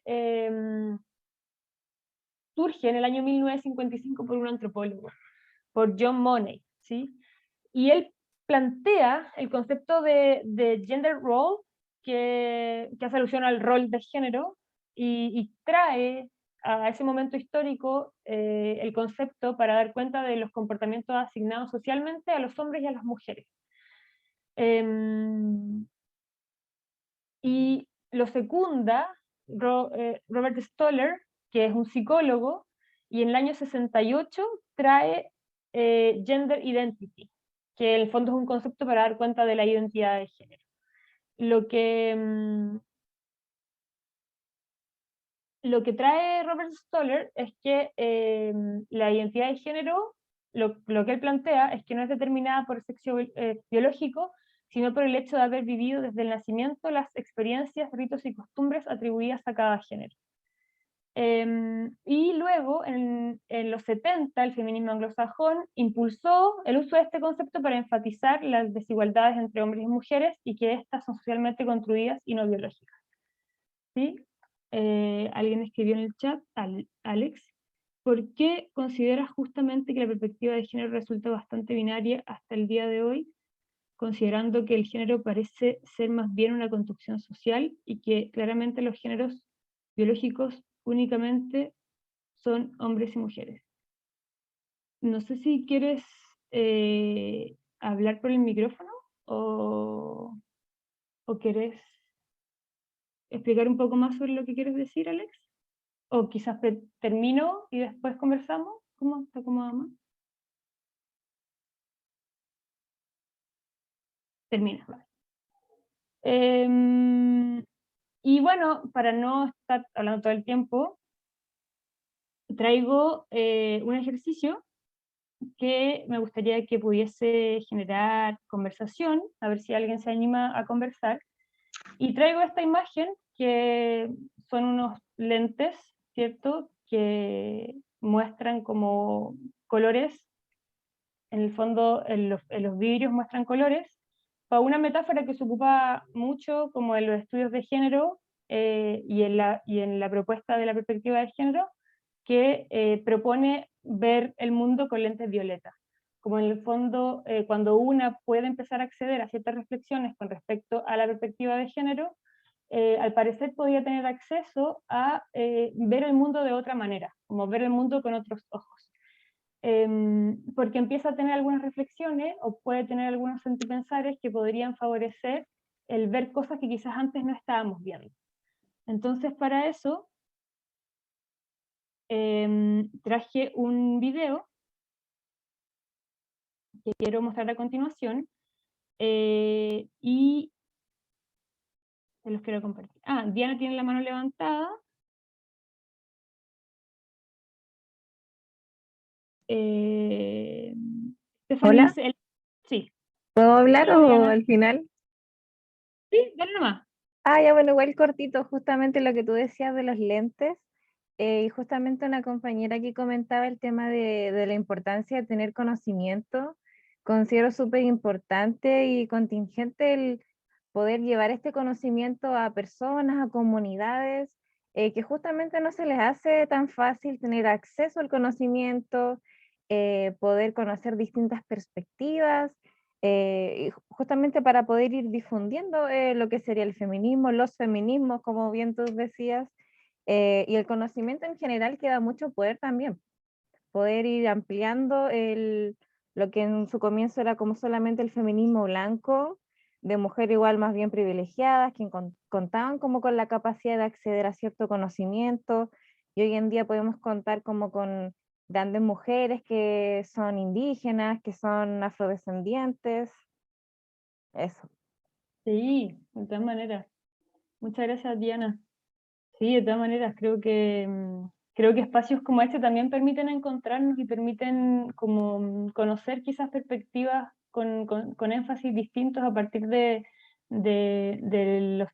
surge en el año 1955 por un antropólogo, por John Money, ¿sí? Y él plantea el concepto de gender role, que hace alusión al rol de género, y trae a ese momento histórico el concepto para dar cuenta de los comportamientos asignados socialmente a los hombres y a las mujeres. Y lo secunda Robert Stoller, que es un psicólogo, y en el año 68 trae Gender Identity, que en el fondo es un concepto para dar cuenta de la identidad de género. Lo que trae Robert Stoller es que la identidad de género, lo que él plantea es que no es determinada por el sexo biológico, sino por el hecho de haber vivido desde el nacimiento las experiencias, ritos y costumbres atribuidas a cada género. Y luego, en los 70, el feminismo anglosajón impulsó el uso de este concepto para enfatizar las desigualdades entre hombres y mujeres y que éstas son socialmente construidas y no biológicas. ¿Sí? Alguien escribió en el chat, Alex, ¿por qué consideras justamente que la perspectiva de género resulta bastante binaria hasta el día de hoy, considerando que el género parece ser más bien una construcción social y que claramente los géneros biológicos únicamente son hombres y mujeres? No sé si quieres hablar por el micrófono o quieres explicar un poco más sobre lo que quieres decir, Alex. O quizás termino y después conversamos. ¿Cómo te acomoda más? Termina, vale. Y bueno, para no estar hablando todo el tiempo, traigo un ejercicio que me gustaría que pudiese generar conversación, a ver si alguien se anima a conversar. Y traigo esta imagen que son unos lentes, ¿cierto? Que muestran como colores, en el fondo en los vidrios muestran colores, para una metáfora que se ocupa mucho como en los estudios de género y en la propuesta de la perspectiva de género, que propone ver el mundo con lentes violetas. Como en el fondo, cuando una puede empezar a acceder a ciertas reflexiones con respecto a la perspectiva de género, al parecer podía tener acceso a ver el mundo de otra manera, como ver el mundo con otros ojos. Porque empieza a tener algunas reflexiones o puede tener algunos sentipensares que podrían favorecer el ver cosas que quizás antes no estábamos viendo. Entonces, para eso, traje un video que quiero mostrar a continuación y Se los quiero compartir. Diana tiene la mano levantada. Stephanie Hola, dice, sí. ¿puedo hablar Hola, o Diana. al final? Sí, dale nomás. Ya bueno, igual cortito, justamente lo que tú decías de los lentes, y justamente una compañera que comentaba el tema de la importancia de tener conocimiento, considero súper importante y contingente el poder llevar este conocimiento a personas, a comunidades, que justamente no se les hace tan fácil tener acceso al conocimiento, poder conocer distintas perspectivas, y justamente para poder ir difundiendo lo que sería el feminismo, los feminismos, como bien tú decías, y el conocimiento en general que da mucho poder también, poder ir ampliando lo que en su comienzo era como solamente el feminismo blanco, de mujeres igual más bien privilegiadas, que contaban como con la capacidad de acceder a cierto conocimiento, y hoy en día podemos contar como con grandes mujeres que son indígenas, que son afrodescendientes, eso. Sí, de todas maneras. Muchas gracias, Diana. Sí, de todas maneras, creo que espacios como este también permiten encontrarnos y permiten como conocer quizás perspectivas con énfasis distintos a partir de de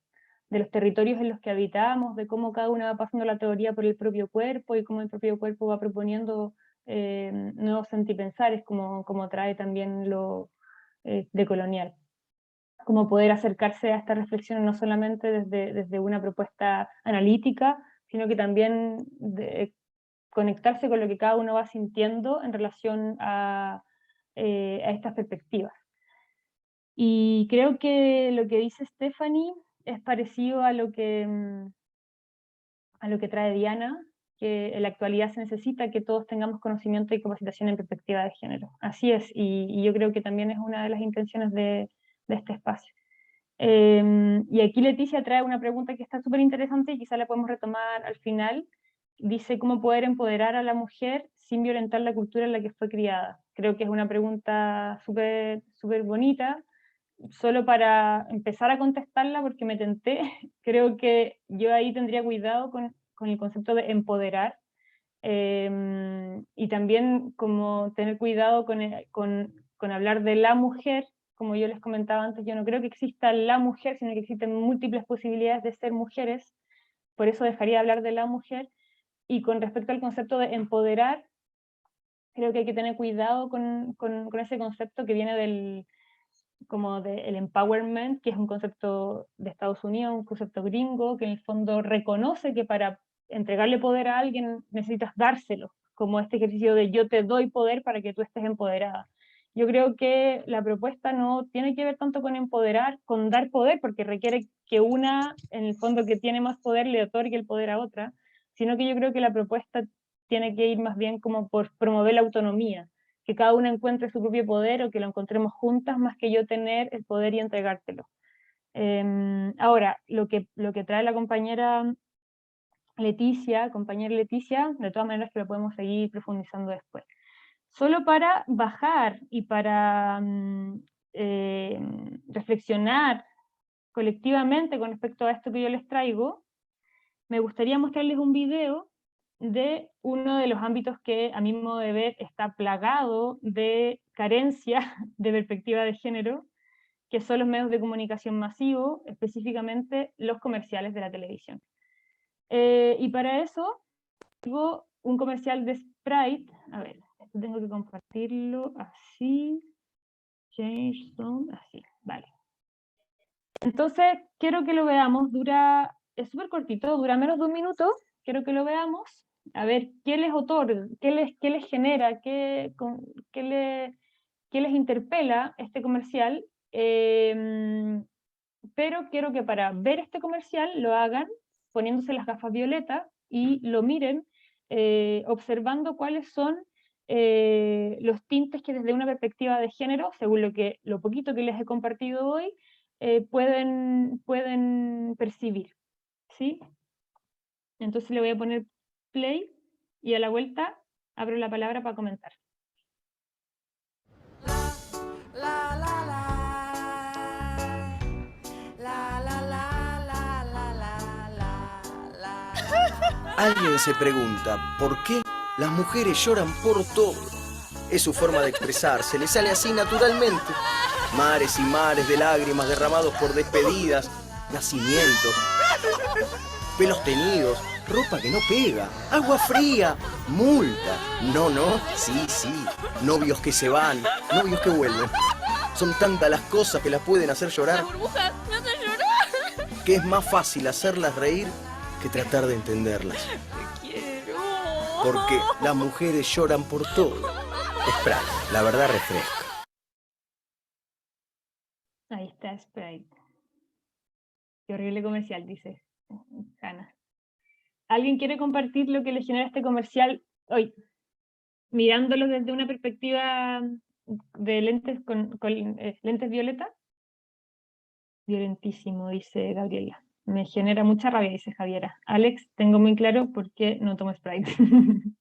los territorios en los que habitamos, de cómo cada una va pasando la teoría por el propio cuerpo y cómo el propio cuerpo va proponiendo nuevos sentipensares, como trae también lo decolonial, como poder acercarse a esta reflexión no solamente desde una propuesta analítica, sino que también conectarse con lo que cada uno va sintiendo en relación a estas perspectivas. Y creo que lo que dice Stephanie es parecido a lo que trae Diana, que en la actualidad se necesita que todos tengamos conocimiento y capacitación en perspectiva de género. Así es, y yo creo que también es una de las intenciones de este espacio. Y aquí Leticia trae una pregunta que está súper interesante y quizá la podemos retomar al final. Dice, ¿cómo poder empoderar a la mujer sin violentar la cultura en la que fue criada? Creo que es una pregunta súper súper bonita. Solo para empezar a contestarla, porque me tenté, creo que yo ahí tendría cuidado con el concepto de empoderar, y también como tener cuidado con hablar de la mujer. Como yo les comentaba antes, yo no creo que exista la mujer, sino que existen múltiples posibilidades de ser mujeres, por eso dejaría de hablar de la mujer. Y con respecto al concepto de empoderar, creo que hay que tener cuidado con ese concepto que viene como del empowerment, que es un concepto de Estados Unidos, un concepto gringo, que en el fondo reconoce que para entregarle poder a alguien necesitas dárselo, como este ejercicio de yo te doy poder para que tú estés empoderada. Yo creo que la propuesta no tiene que ver tanto con empoderar, con dar poder, porque requiere que una, en el fondo que tiene más poder, le otorgue el poder a otra, sino que yo creo que la propuesta tiene que ir más bien como por promover la autonomía, que cada una encuentre su propio poder o que lo encontremos juntas, más que yo tener el poder y entregártelo. Ahora, lo que trae la compañera Leticia, de todas maneras que lo podemos seguir profundizando después. Solo para bajar y para reflexionar colectivamente con respecto a esto que yo les traigo, me gustaría mostrarles un video de uno de los ámbitos que a mi modo de ver está plagado de carencia de perspectiva de género, que son los medios de comunicación masivos, específicamente los comerciales de la televisión. Y para eso tengo un comercial de Sprite. A ver, esto tengo que compartirlo así. Change zone, así, vale. Entonces, quiero que lo veamos, es súper cortito, dura menos de un minuto, quiero que lo veamos, a ver qué les otorga, qué les genera, qué les interpela este comercial, pero quiero que para ver este comercial lo hagan poniéndose las gafas violetas y lo miren observando cuáles son los tintes que desde una perspectiva de género, según lo poquito que les he compartido hoy, pueden percibir, ¿sí? Entonces le voy a poner play y a la vuelta abro la palabra para comentar. La la la la la la la Alguien se pregunta, ¿por qué las mujeres lloran por todo? Es su forma de expresarse, le sale así naturalmente. Mares y mares de lágrimas derramados por despedidas, nacimientos, pelos tenidos, ropa que no pega, agua fría, multa. No, sí, novios que se van, novios que vuelven. Son tantas las cosas que las pueden hacer llorar. La burbuja me hace llorar. Que es más fácil hacerlas reír que tratar de entenderlas. Te quiero. Porque las mujeres lloran por todo. Sprite, la verdad refresca. Ahí está Sprite. Qué horrible comercial, dice Hanna. ¿Alguien quiere compartir lo que le genera este comercial hoy? Mirándolo desde una perspectiva de lentes con lentes violeta. Violentísimo, dice Gabriela. Me genera mucha rabia, dice Javiera. Alex, tengo muy claro por qué no tomo Sprite.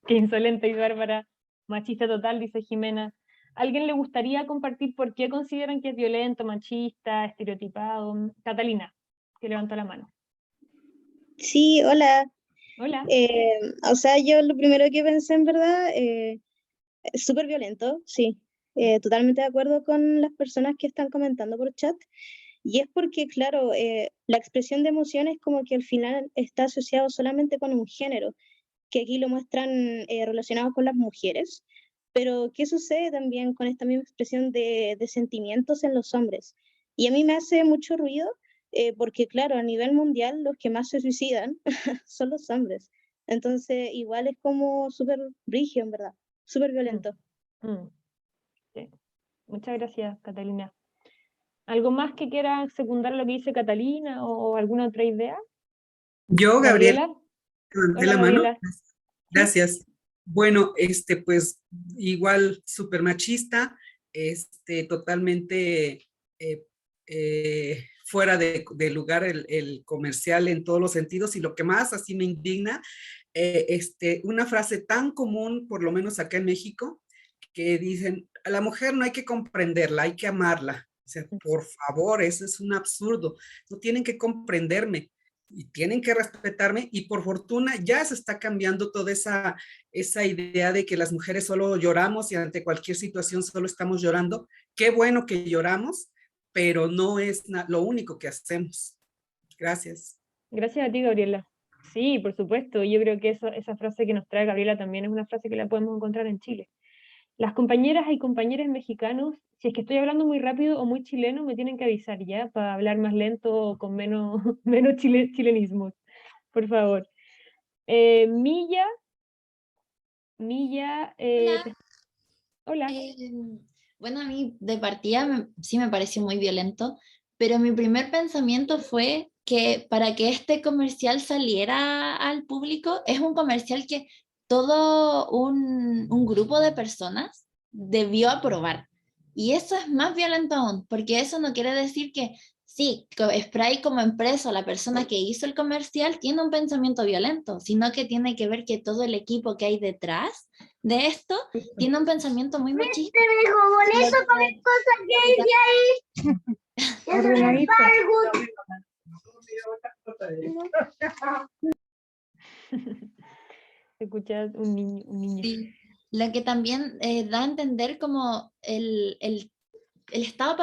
Qué insolente y bárbara. Machista total, dice Jimena. ¿Alguien le gustaría compartir por qué consideran que es violento, machista, estereotipado? Catalina, que levantó la mano. Sí, hola. Hola. O sea, yo lo primero que pensé en verdad es súper violento, sí. Totalmente de acuerdo con las personas que están comentando por chat. Y es porque, claro, la expresión de emociones como que al final está asociado solamente con un género, que aquí lo muestran relacionado con las mujeres. Pero, ¿qué sucede también con esta misma expresión de sentimientos en los hombres? Y a mí me hace mucho ruido porque, claro, a nivel mundial los que más se suicidan son los hombres. Entonces, igual es como súper brígido, en verdad, súper violento. Sí. Muchas gracias, Catalina. ¿Algo más que quiera secundar lo que dice Catalina o alguna otra idea? Yo, Gabriela, levanté Hola, la mano. Gabriela. Gracias. Bueno, pues igual súper machista, totalmente fuera de lugar el comercial en todos los sentidos, y lo que más así me indigna, una frase tan común, por lo menos acá en México, que dicen, a la mujer no hay que comprenderla, hay que amarla. O sea, por favor, eso es un absurdo. No tienen que comprenderme y tienen que respetarme, y por fortuna ya se está cambiando toda esa idea de que las mujeres solo lloramos y ante cualquier situación solo estamos llorando. Qué bueno que lloramos, pero no es lo único que hacemos. Gracias. Gracias a ti, Gabriela. Sí, por supuesto. Yo creo que esa frase que nos trae Gabriela también es una frase que la podemos encontrar en Chile. Las compañeras y compañeros mexicanos, si es que estoy hablando muy rápido o muy chileno, me tienen que avisar ya para hablar más lento o con menos chilenismos, por favor. Milla, Hola. Hola. Bueno, a mí de partida sí me pareció muy violento, pero mi primer pensamiento fue que para que este comercial saliera al público, es un comercial que todo un grupo de personas debió aprobar. Y eso es más violento aún, porque eso no quiere decir que sí, Spray como empresa, la persona que hizo el comercial, tiene un pensamiento violento, sino que tiene que ver que todo el equipo que hay detrás de esto tiene un pensamiento muy machista. Con eso comen cosas que hay ahí. Escuchas un niño. Sí, lo que también da a entender como el estado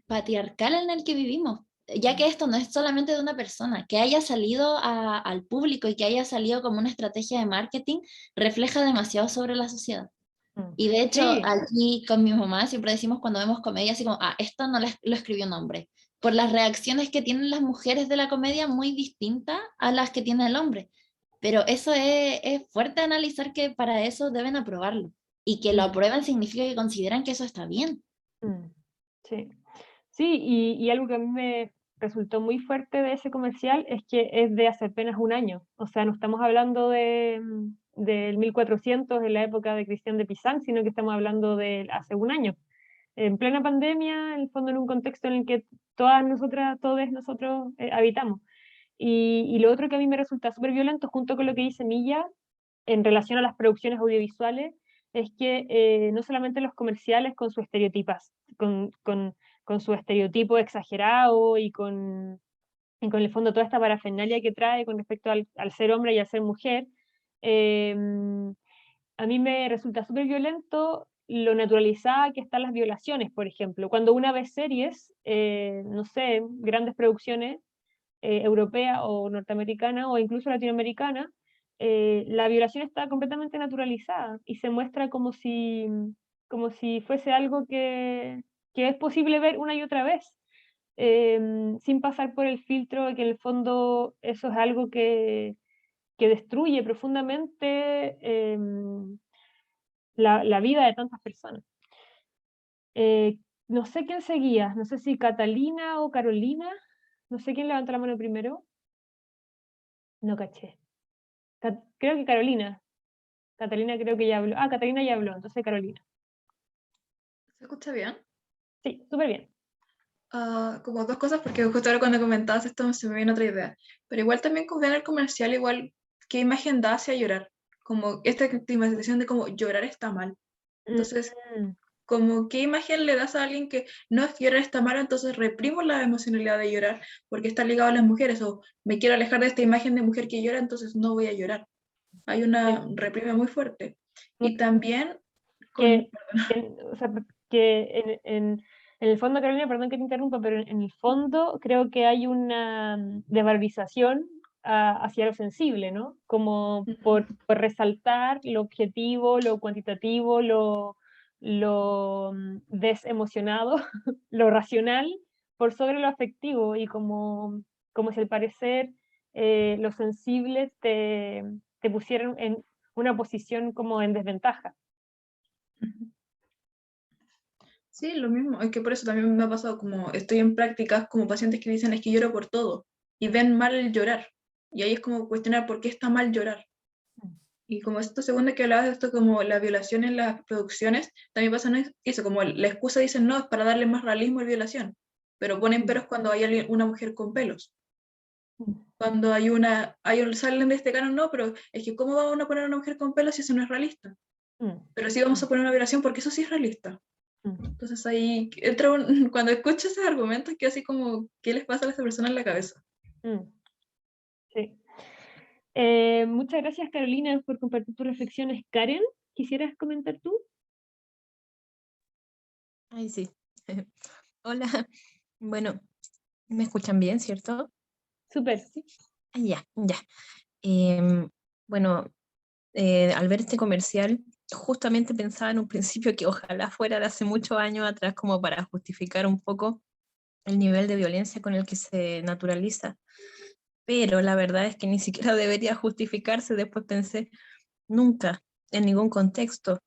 patriarcal en el que vivimos, ya que esto no es solamente de una persona, que haya salido al público y que haya salido como una estrategia de marketing, refleja demasiado sobre la sociedad. Y de hecho, Sí. aquí con mi mamá siempre decimos cuando vemos comedia, así como, esto no lo escribió un hombre, por las reacciones que tienen las mujeres de la comedia muy distintas a las que tiene el hombre. Pero eso es fuerte analizar que para eso deben aprobarlo. Y que lo aprueban significa que consideran que eso está bien. Sí, sí, y algo que a mí me resultó muy fuerte de ese comercial es que es de hace apenas un año. O sea, no estamos hablando del 1400, en la época de Cristian de Pizán, sino que estamos hablando de hace un año. En plena pandemia, en el fondo en un contexto en el que todos nosotros habitamos. Y lo otro que a mí me resulta súper violento, junto con lo que dice Milla, en relación a las producciones audiovisuales, es que no solamente los comerciales con su con su estereotipo exagerado y con el fondo toda esta parafernalia que trae con respecto al ser hombre y al ser mujer, A mí me resulta súper violento lo naturalizada que están las violaciones, por ejemplo. Cuando una ve series, no sé, grandes producciones europea o norteamericana o incluso latinoamericana, la violación está completamente naturalizada y se muestra como si fuese algo que es posible ver una y otra vez, sin pasar por el filtro de que en el fondo eso es algo que destruye profundamente la vida de tantas personas. No sé quién seguía, no sé si Catalina o Carolina, no sé quién levantó la mano primero. No caché. Creo que Carolina. Catalina creo que ya habló. Ah, Catalina ya habló, entonces Carolina. ¿Se escucha bien? Sí, súper bien. Como dos cosas, porque justo ahora cuando comentabas esto se me viene otra idea. Pero igual también con ver el comercial, igual, ¿qué imagen da hacia llorar? Como esta estigmatización de como llorar está mal. Entonces, Mm, como qué imagen le das a alguien que no es que llorar está mal, entonces reprimo la emocionalidad de llorar porque está ligado a las mujeres, o me quiero alejar de esta imagen de mujer que llora, entonces no voy a llorar. Hay una reprime muy fuerte. Y también con... que, o sea, que en el fondo, Carolina, perdón que te interrumpa, pero en el fondo creo que hay una desvalorización hacia lo sensible, ¿no? Como por resaltar lo objetivo, lo cuantitativo, lo desemocionado, lo racional, por sobre lo afectivo, y como si al parecer lo sensible te pusieran en una posición como en desventaja. Sí, lo mismo, es que por eso también me ha pasado como estoy en prácticas como pacientes que dicen es que lloro por todo y ven mal el llorar y ahí es como cuestionar por qué está mal llorar. Y como esto segundo que hablabas de esto como la violación en las producciones, también pasa eso, como la excusa dicen no, es para darle más realismo a la violación, pero ponen peros cuando hay una mujer con pelos. Cuando salen de este canon, no, pero es que ¿cómo vamos a poner a una mujer con pelos si eso no es realista? Pero sí vamos a poner una violación porque eso sí es realista. Entonces ahí entra cuando escucho esos argumentos, que así como, ¿qué les pasa a esa persona en la cabeza? Sí. Muchas gracias, Carolina, por compartir tus reflexiones. Karen, ¿quisieras comentar tú? Ay, sí. Hola. Bueno, ¿me escuchan bien, cierto? Súper. Ya, ya. Bueno, al ver este comercial, justamente pensaba en un principio que ojalá fuera de hace muchos años atrás, como para justificar un poco el nivel de violencia con el que se naturaliza. Pero la verdad es que ni siquiera debería justificarse. Después pensé, nunca, en ningún contexto.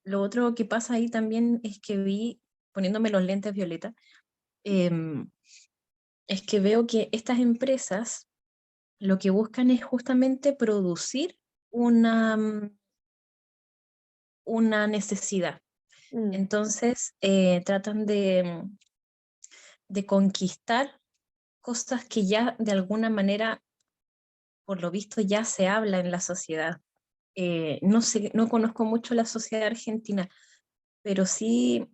Lo otro que pasa ahí también es que vi, poniéndome los lentes violeta, es que veo que estas empresas lo que buscan es justamente producir una, una necesidad. Entonces tratan de conquistar cosas que ya de alguna manera, por lo visto, ya se habla en la sociedad. No sé, no conozco mucho la sociedad argentina, pero sí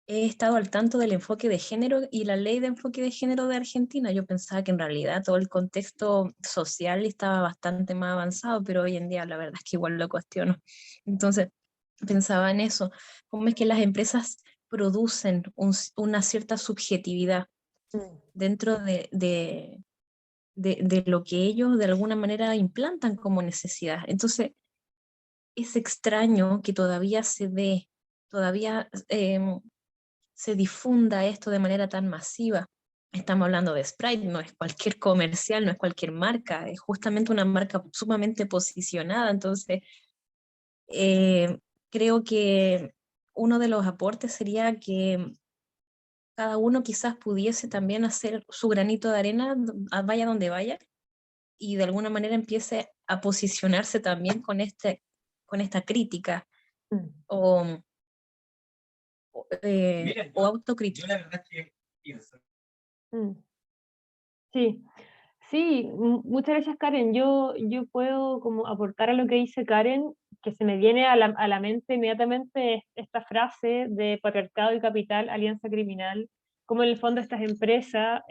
he estado al tanto del enfoque de género y la ley de enfoque de género de Argentina. Yo pensaba que en realidad todo el contexto social estaba bastante más avanzado, pero hoy en día la verdad es que igual lo cuestiono. Entonces pensaba en eso, cómo es que las empresas producen una cierta subjetividad dentro de lo que ellos de alguna manera implantan como necesidad. Entonces es extraño que todavía se dé, todavía se difunda esto de manera tan masiva. Estamos hablando de Sprite, no es cualquier comercial, no es cualquier marca, es justamente una marca sumamente posicionada. Entonces, creo que uno de los aportes sería que cada uno quizás pudiese también hacer su granito de arena, vaya donde vaya, y de alguna manera empiece a posicionarse también con esta crítica o autocrítica. Sí, sí, muchas gracias, Karen. Yo puedo como aportar a lo que dice Karen, que se me viene a la mente inmediatamente esta frase de patriarcado y capital, alianza criminal, como en el fondo estas empresas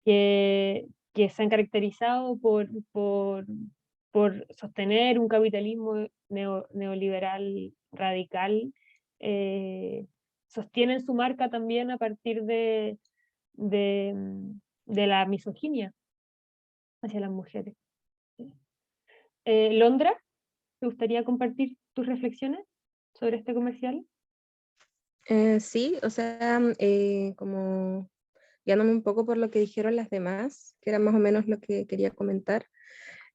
que que se han caracterizado por sostener un capitalismo neoliberal radical, sostienen su marca también a partir de la misoginia hacia las mujeres. Londra, ¿te gustaría compartir tus reflexiones sobre este comercial? Sí, o sea, como guiándome un poco por lo que dijeron las demás, que era más o menos lo que quería comentar,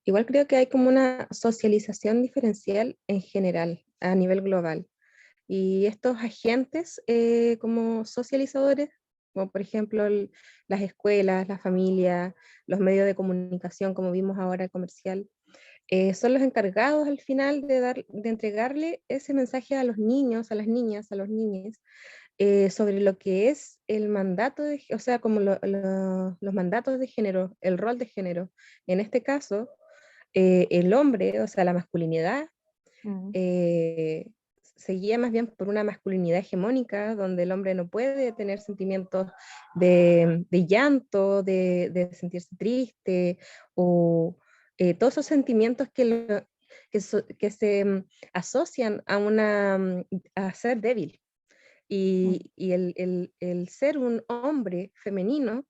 igual creo que hay como una socialización diferencial en general, a nivel global. Y estos agentes como socializadores, como por ejemplo las escuelas, la familia, los medios de comunicación, como vimos ahora el comercial, son los encargados al final de entregarle ese mensaje a los niños, a las niñas, a los niños, sobre lo que es el mandato, o sea, como los mandatos de género, el rol de género. En este caso, el hombre, o sea, la masculinidad, se guía más bien por una masculinidad hegemónica, donde el hombre no puede tener sentimientos de llanto, de sentirse triste, o todos esos sentimientos que se asocian a ser débil. Y el ser un hombre femenino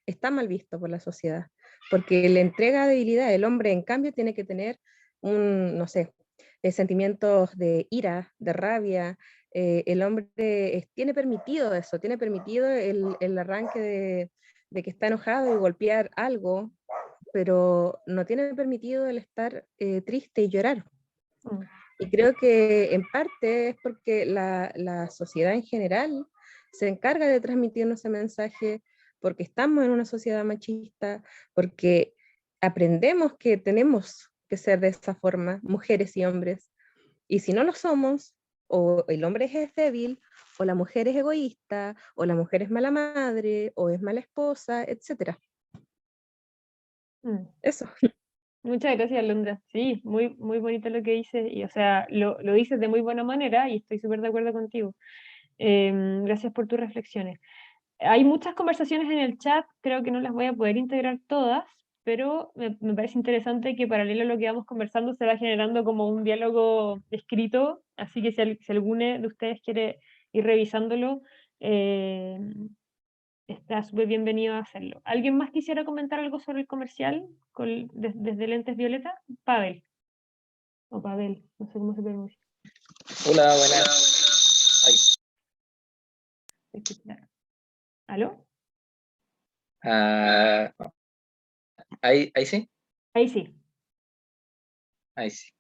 está mal visto por la sociedad, porque le entrega debilidad. El hombre, en cambio, tiene que tener no sé, sentimientos de ira, de rabia. El hombre tiene permitido eso, tiene permitido el arranque de que está enojado y golpear algo, pero no tiene permitido el estar triste y llorar. Y creo que en parte es porque la sociedad en general se encarga de transmitirnos ese mensaje, porque estamos en una sociedad machista, porque aprendemos que tenemos que ser de esa forma, mujeres y hombres. Y si no lo somos, o el hombre es débil, o la mujer es egoísta, o la mujer es mala madre, o es mala esposa, etc. Eso. Muchas gracias, Londra. Sí, muy, muy bonito lo que dices, y o sea, lo dices de muy buena manera y estoy súper de acuerdo contigo. Gracias por tus reflexiones. Hay muchas conversaciones en el chat, creo que no las voy a poder integrar todas, pero me parece interesante que paralelo a lo que vamos conversando se va generando como un diálogo escrito, así que si alguno de ustedes quiere ir revisándolo, está súper bienvenido a hacerlo. ¿Alguien más quisiera comentar algo sobre el comercial desde Lentes Violeta? Pavel. O Pavel, no sé cómo se pronuncia. Hola, buenas. ¿Aló? No. ¿Ahí sí? Ahí sí. Ahí sí.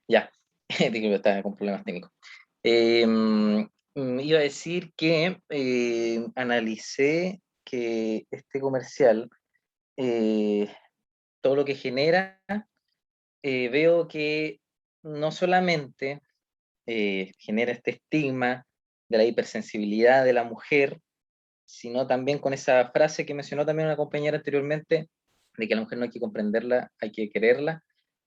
Ya, disculpe, estaba con problemas técnicos. Iba a decir que analicé que este comercial, todo lo que genera, veo que no solamente genera este estigma de la hipersensibilidad de la mujer, sino también con esa frase que mencionó también una compañera anteriormente, de que a la mujer no hay que comprenderla, hay que quererla.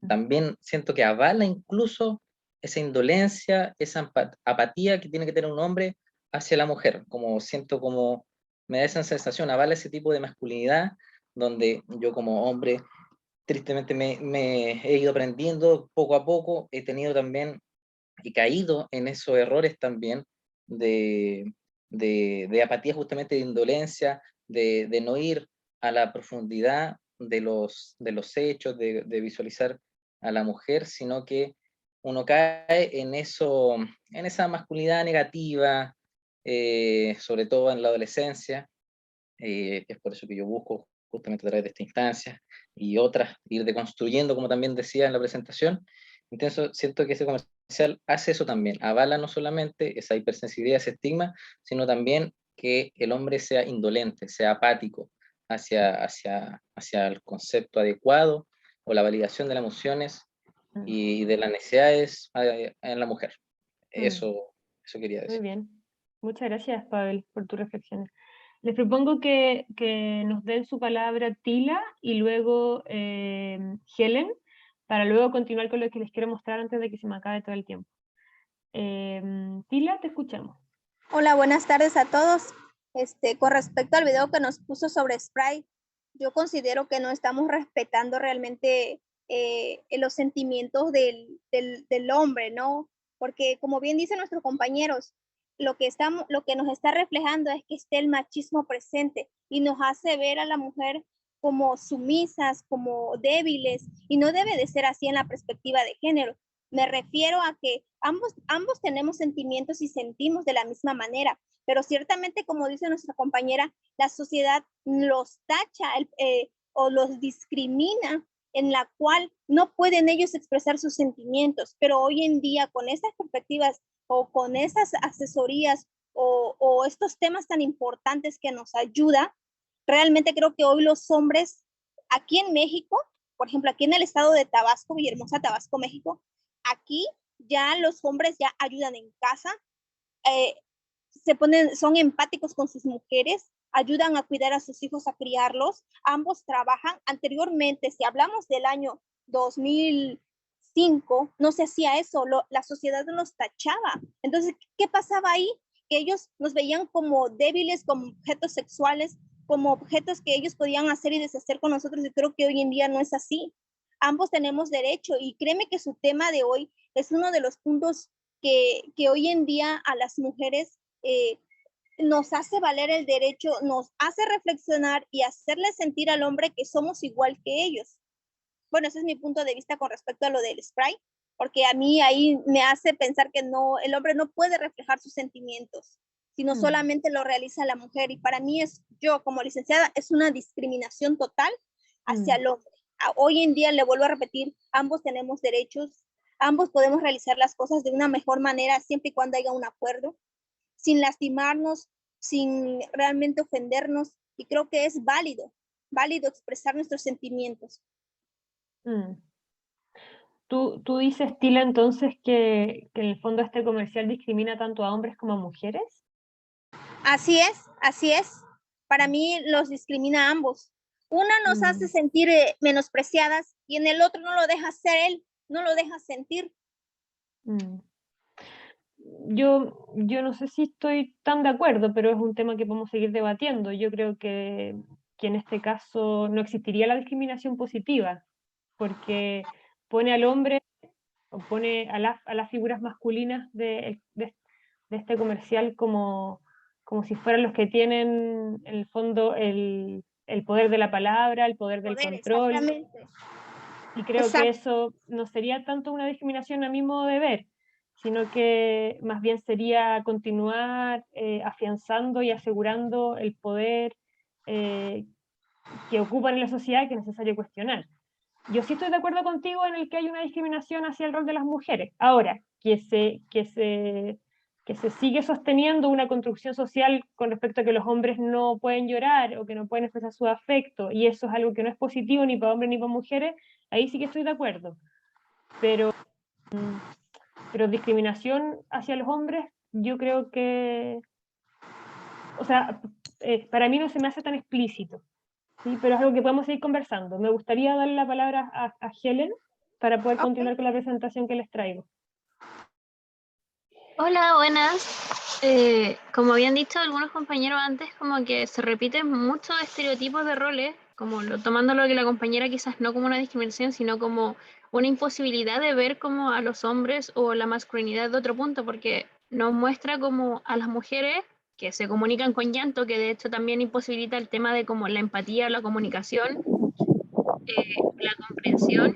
También siento que avala incluso esa indolencia, esa apatía que tiene que tener un hombre hacia la mujer, como siento como me da esa sensación, avala ese tipo de masculinidad, donde yo como hombre tristemente me he ido aprendiendo poco a poco, he tenido también y caído en esos errores también de apatía, justamente de indolencia, de no ir a la profundidad de los hechos, de visualizar a la mujer, sino que uno cae en esa masculinidad negativa, sobre todo en la adolescencia. Es por eso que yo busco justamente a través de esta instancia y otras, ir deconstruyendo, como también decía en la presentación. Entonces siento que ese comercial hace eso también, avala no solamente esa hipersensibilidad, ese estigma, sino también que el hombre sea indolente, sea apático hacia el concepto adecuado o la validación de las emociones y de las necesidades en la mujer. Eso quería decir. Muy bien. Muchas gracias, Pavel, por tus reflexiones. Les propongo que nos den su palabra Tila y luego Helen, para luego continuar con lo que les quiero mostrar antes de que se me acabe todo el tiempo. Tila, te escuchamos. Hola, buenas tardes a todos. Con respecto al video que nos puso sobre Sprite, yo considero que no estamos respetando realmente los sentimientos del hombre, ¿no? Porque como bien dicen nuestros compañeros, lo que nos está reflejando es que esté el machismo presente y nos hace ver a la mujer como sumisas, como débiles, y no debe de ser así en la perspectiva de género. Me refiero a que ambos tenemos sentimientos y sentimos de la misma manera, pero ciertamente, como dice nuestra compañera, la sociedad los tacha o los discrimina, en la cual no pueden ellos expresar sus sentimientos, pero hoy en día con estas perspectivas o con esas asesorías o estos temas tan importantes que nos ayuda, realmente creo que hoy los hombres aquí en México, por ejemplo, aquí en el estado de Tabasco, Villahermosa, Tabasco, México, aquí ya los hombres ya ayudan en casa, son empáticos con sus mujeres, ayudan a cuidar a sus hijos, a criarlos, ambos trabajan. Anteriormente, si hablamos del año 2005, no se hacía eso, la sociedad nos tachaba. Entonces, ¿qué pasaba ahí? Que ellos nos veían como débiles, como objetos sexuales, como objetos que ellos podían hacer y deshacer con nosotros, y creo que hoy en día no es así. Ambos tenemos derecho, y créeme que su tema de hoy es uno de los puntos que hoy en día a las mujeres nos hace valer el derecho, nos hace reflexionar y hacerle sentir al hombre que somos igual que ellos. Bueno, ese es mi punto de vista con respecto a lo del Sprite, porque a mí ahí me hace pensar que no, el hombre no puede reflejar sus sentimientos, sino solamente lo realiza la mujer, y para mí yo como licenciada, es una discriminación total hacia el hombre. Hoy en día, le vuelvo a repetir, ambos tenemos derechos, ambos podemos realizar las cosas de una mejor manera siempre y cuando haya un acuerdo, sin lastimarnos, sin realmente ofendernos, y creo que es válido expresar nuestros sentimientos. ¿Tú dices, Tila, entonces que en el fondo este comercial discrimina tanto a hombres como a mujeres? Así es. Para mí los discrimina a ambos. Una nos hace sentir menospreciadas, y en el otro no lo deja ser él, no lo deja sentir. Yo no sé si estoy tan de acuerdo, pero es un tema que podemos seguir debatiendo. Yo creo que en este caso no existiría la discriminación positiva, porque pone al hombre, o pone a las figuras masculinas de este comercial como si fueran los que tienen, en el fondo, el poder de la palabra, el poder del control. Exactamente. Y creo que eso no sería tanto una discriminación a mi modo de ver, sino que más bien sería continuar afianzando y asegurando el poder que ocupan en la sociedad, que es necesario cuestionar. Yo sí estoy de acuerdo contigo en el que hay una discriminación hacia el rol de las mujeres. Ahora, que se sigue sosteniendo una construcción social con respecto a que los hombres no pueden llorar o que no pueden expresar su afecto, y eso es algo que no es positivo ni para hombres ni para mujeres, ahí sí que estoy de acuerdo. Pero discriminación hacia los hombres, yo creo que, o sea, para mí no se me hace tan explícito, ¿sí? Pero es algo que podemos seguir conversando. Me gustaría darle la palabra a Helen para poder continuar con la presentación que les traigo. Hola, buenas. Como habían dicho algunos compañeros antes, como que se repiten muchos estereotipos de roles, como tomando lo que la compañera quizás no como una discriminación, sino como una imposibilidad de ver como a los hombres o la masculinidad de otro punto, porque nos muestra como a las mujeres que se comunican con llanto, que de hecho también imposibilita el tema de como la empatía, la comunicación, la comprensión,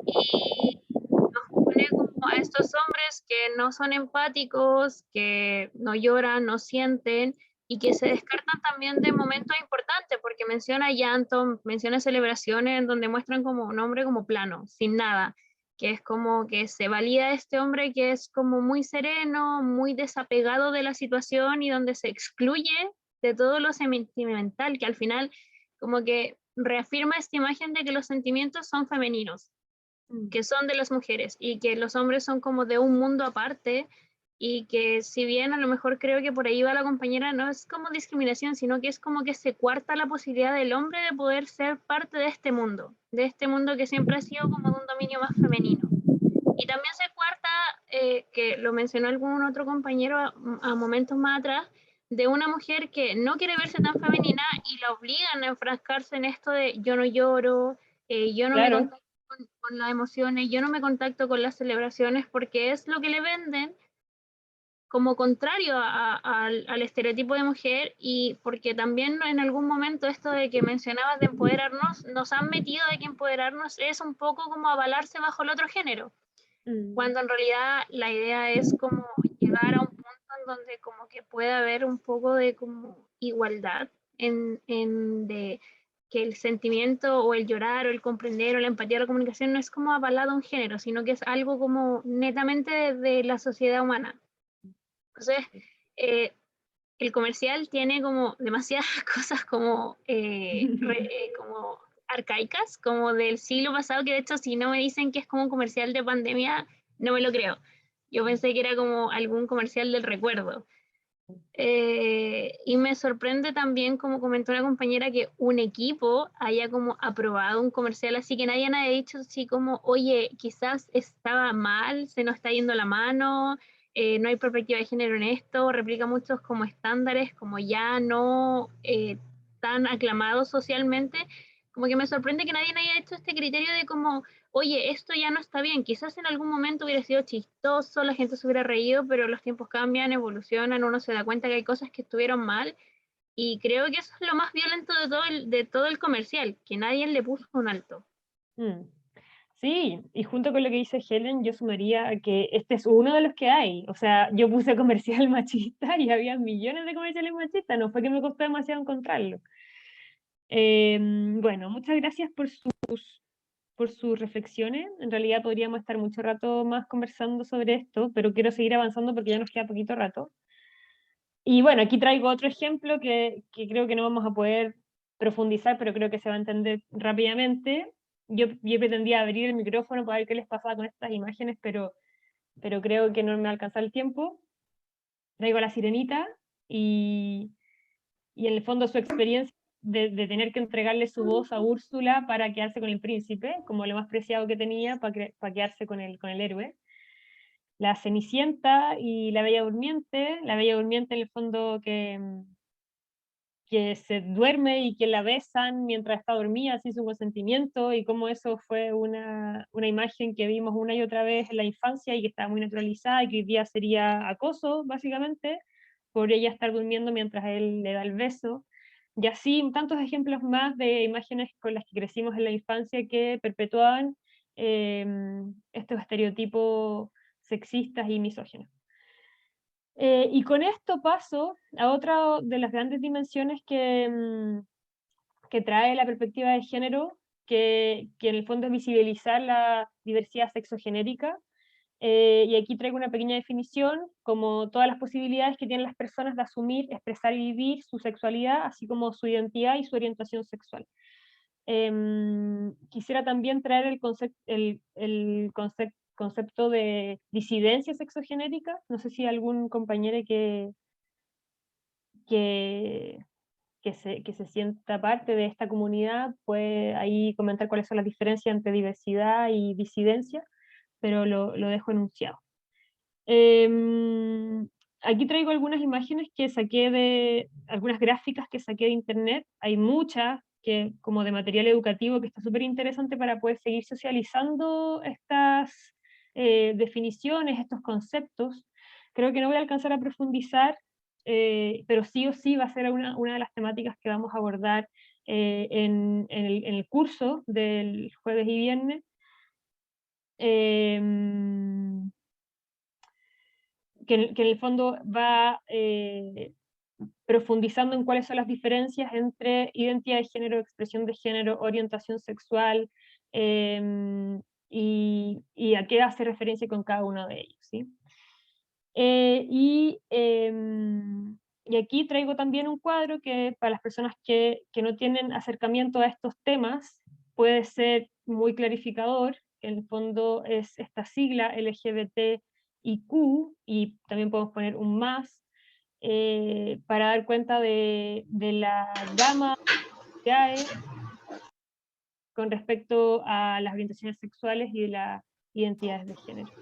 y nos pone como a estos hombres que no son empáticos, que no lloran, no sienten, y que se descartan también de momentos importantes, porque menciona llanto, menciona celebraciones en donde muestran como un hombre como plano, sin nada, que es como que se valida este hombre que es como muy sereno, muy desapegado de la situación, y donde se excluye de todo lo sentimental, que al final como que reafirma esta imagen de que los sentimientos son femeninos, que son de las mujeres, y que los hombres son como de un mundo aparte, y que si bien a lo mejor creo que por ahí va la compañera, no es como discriminación, sino que es como que se cuarta la posibilidad del hombre de poder ser parte de este mundo que siempre ha sido como de un dominio más femenino. Y también se cuarta, que lo mencionó algún otro compañero a momentos más atrás, de una mujer que no quiere verse tan femenina y la obligan a enfrascarse en esto de yo no lloro, yo no me Claro. contacto con las emociones, yo no me contacto con las celebraciones, porque es lo que le venden como contrario al estereotipo de mujer, y porque también en algún momento esto de que mencionabas de empoderarnos, nos han metido de que empoderarnos es un poco como avalarse bajo el otro género, cuando en realidad la idea es como llegar a un punto en donde como que pueda haber un poco de como igualdad de que el sentimiento o el llorar o el comprender o la empatía o la comunicación no es como avalado a un género, sino que es algo como netamente de la sociedad humana. Entonces, el comercial tiene como demasiadas cosas como, como arcaicas, como del siglo pasado, que de hecho si no me dicen que es como un comercial de pandemia, no me lo creo. Yo pensé que era como algún comercial del recuerdo. Y me sorprende también, como comentó una compañera, que un equipo haya como aprobado un comercial así, que nadie haya dicho así como, oye, quizás estaba mal, se nos está yendo la mano, no hay perspectiva de género en esto, replica muchos como estándares, como ya no tan aclamados socialmente, como que me sorprende que nadie haya hecho este criterio de como, oye, esto ya no está bien, quizás en algún momento hubiera sido chistoso, la gente se hubiera reído, pero los tiempos cambian, evolucionan, uno se da cuenta que hay cosas que estuvieron mal, y creo que eso es lo más violento de todo el comercial, que nadie le puso un alto. Sí, y junto con lo que dice Helen, yo sumaría que este es uno de los que hay. O sea, yo puse comercial machista y había millones de comerciales machistas, no fue que me costó demasiado encontrarlo. Bueno, muchas gracias por sus reflexiones. En realidad podríamos estar mucho rato más conversando sobre esto, pero quiero seguir avanzando porque ya nos queda poquito rato. Y bueno, aquí traigo otro ejemplo que creo que no vamos a poder profundizar, pero creo que se va a entender rápidamente. Yo pretendía abrir el micrófono para ver qué les pasaba con estas imágenes, pero creo que no me alcanza el tiempo. Traigo a la sirenita y en el fondo su experiencia de tener que entregarle su voz a Úrsula para quedarse con el príncipe, como lo más preciado que tenía para quedarse con el héroe. La Cenicienta y la Bella Durmiente en el fondo que se duerme y que la besan mientras está dormida sin su consentimiento, y cómo eso fue una imagen que vimos una y otra vez en la infancia y que estaba muy naturalizada y que hoy día sería acoso, básicamente, por ella estar durmiendo mientras él le da el beso. Y así tantos ejemplos más de imágenes con las que crecimos en la infancia que perpetuaban estos estereotipos sexistas y misóginos. Y con esto paso a otra de las grandes dimensiones que trae la perspectiva de género, que en el fondo es visibilizar la diversidad sexogenérica. Y aquí traigo una pequeña definición, como todas las posibilidades que tienen las personas de asumir, expresar y vivir su sexualidad, así como su identidad y su orientación sexual. Quisiera también traer el concepto de disidencia sexogenérica. No sé si algún compañero que se sienta parte de esta comunidad puede ahí comentar cuáles son las diferencias entre diversidad y disidencia, pero lo dejo enunciado. Aquí traigo algunas imágenes que saqué algunas gráficas que saqué de internet. Hay muchas como de material educativo que está súper interesante para poder seguir socializando estas definiciones, estos conceptos. Creo que no voy a alcanzar a profundizar, pero sí o sí va a ser una de las temáticas que vamos a abordar en el curso del jueves y viernes. Que en el fondo va profundizando en cuáles son las diferencias entre identidad de género, expresión de género, orientación sexual, y a qué hace referencia con cada uno de ellos, ¿sí? Y aquí traigo también un cuadro que para las personas que no tienen acercamiento a estos temas puede ser muy clarificador. En el fondo es esta sigla LGBTIQ, y también podemos poner un más, para dar cuenta de la gama que hay con respecto a las orientaciones sexuales y de las identidades de género.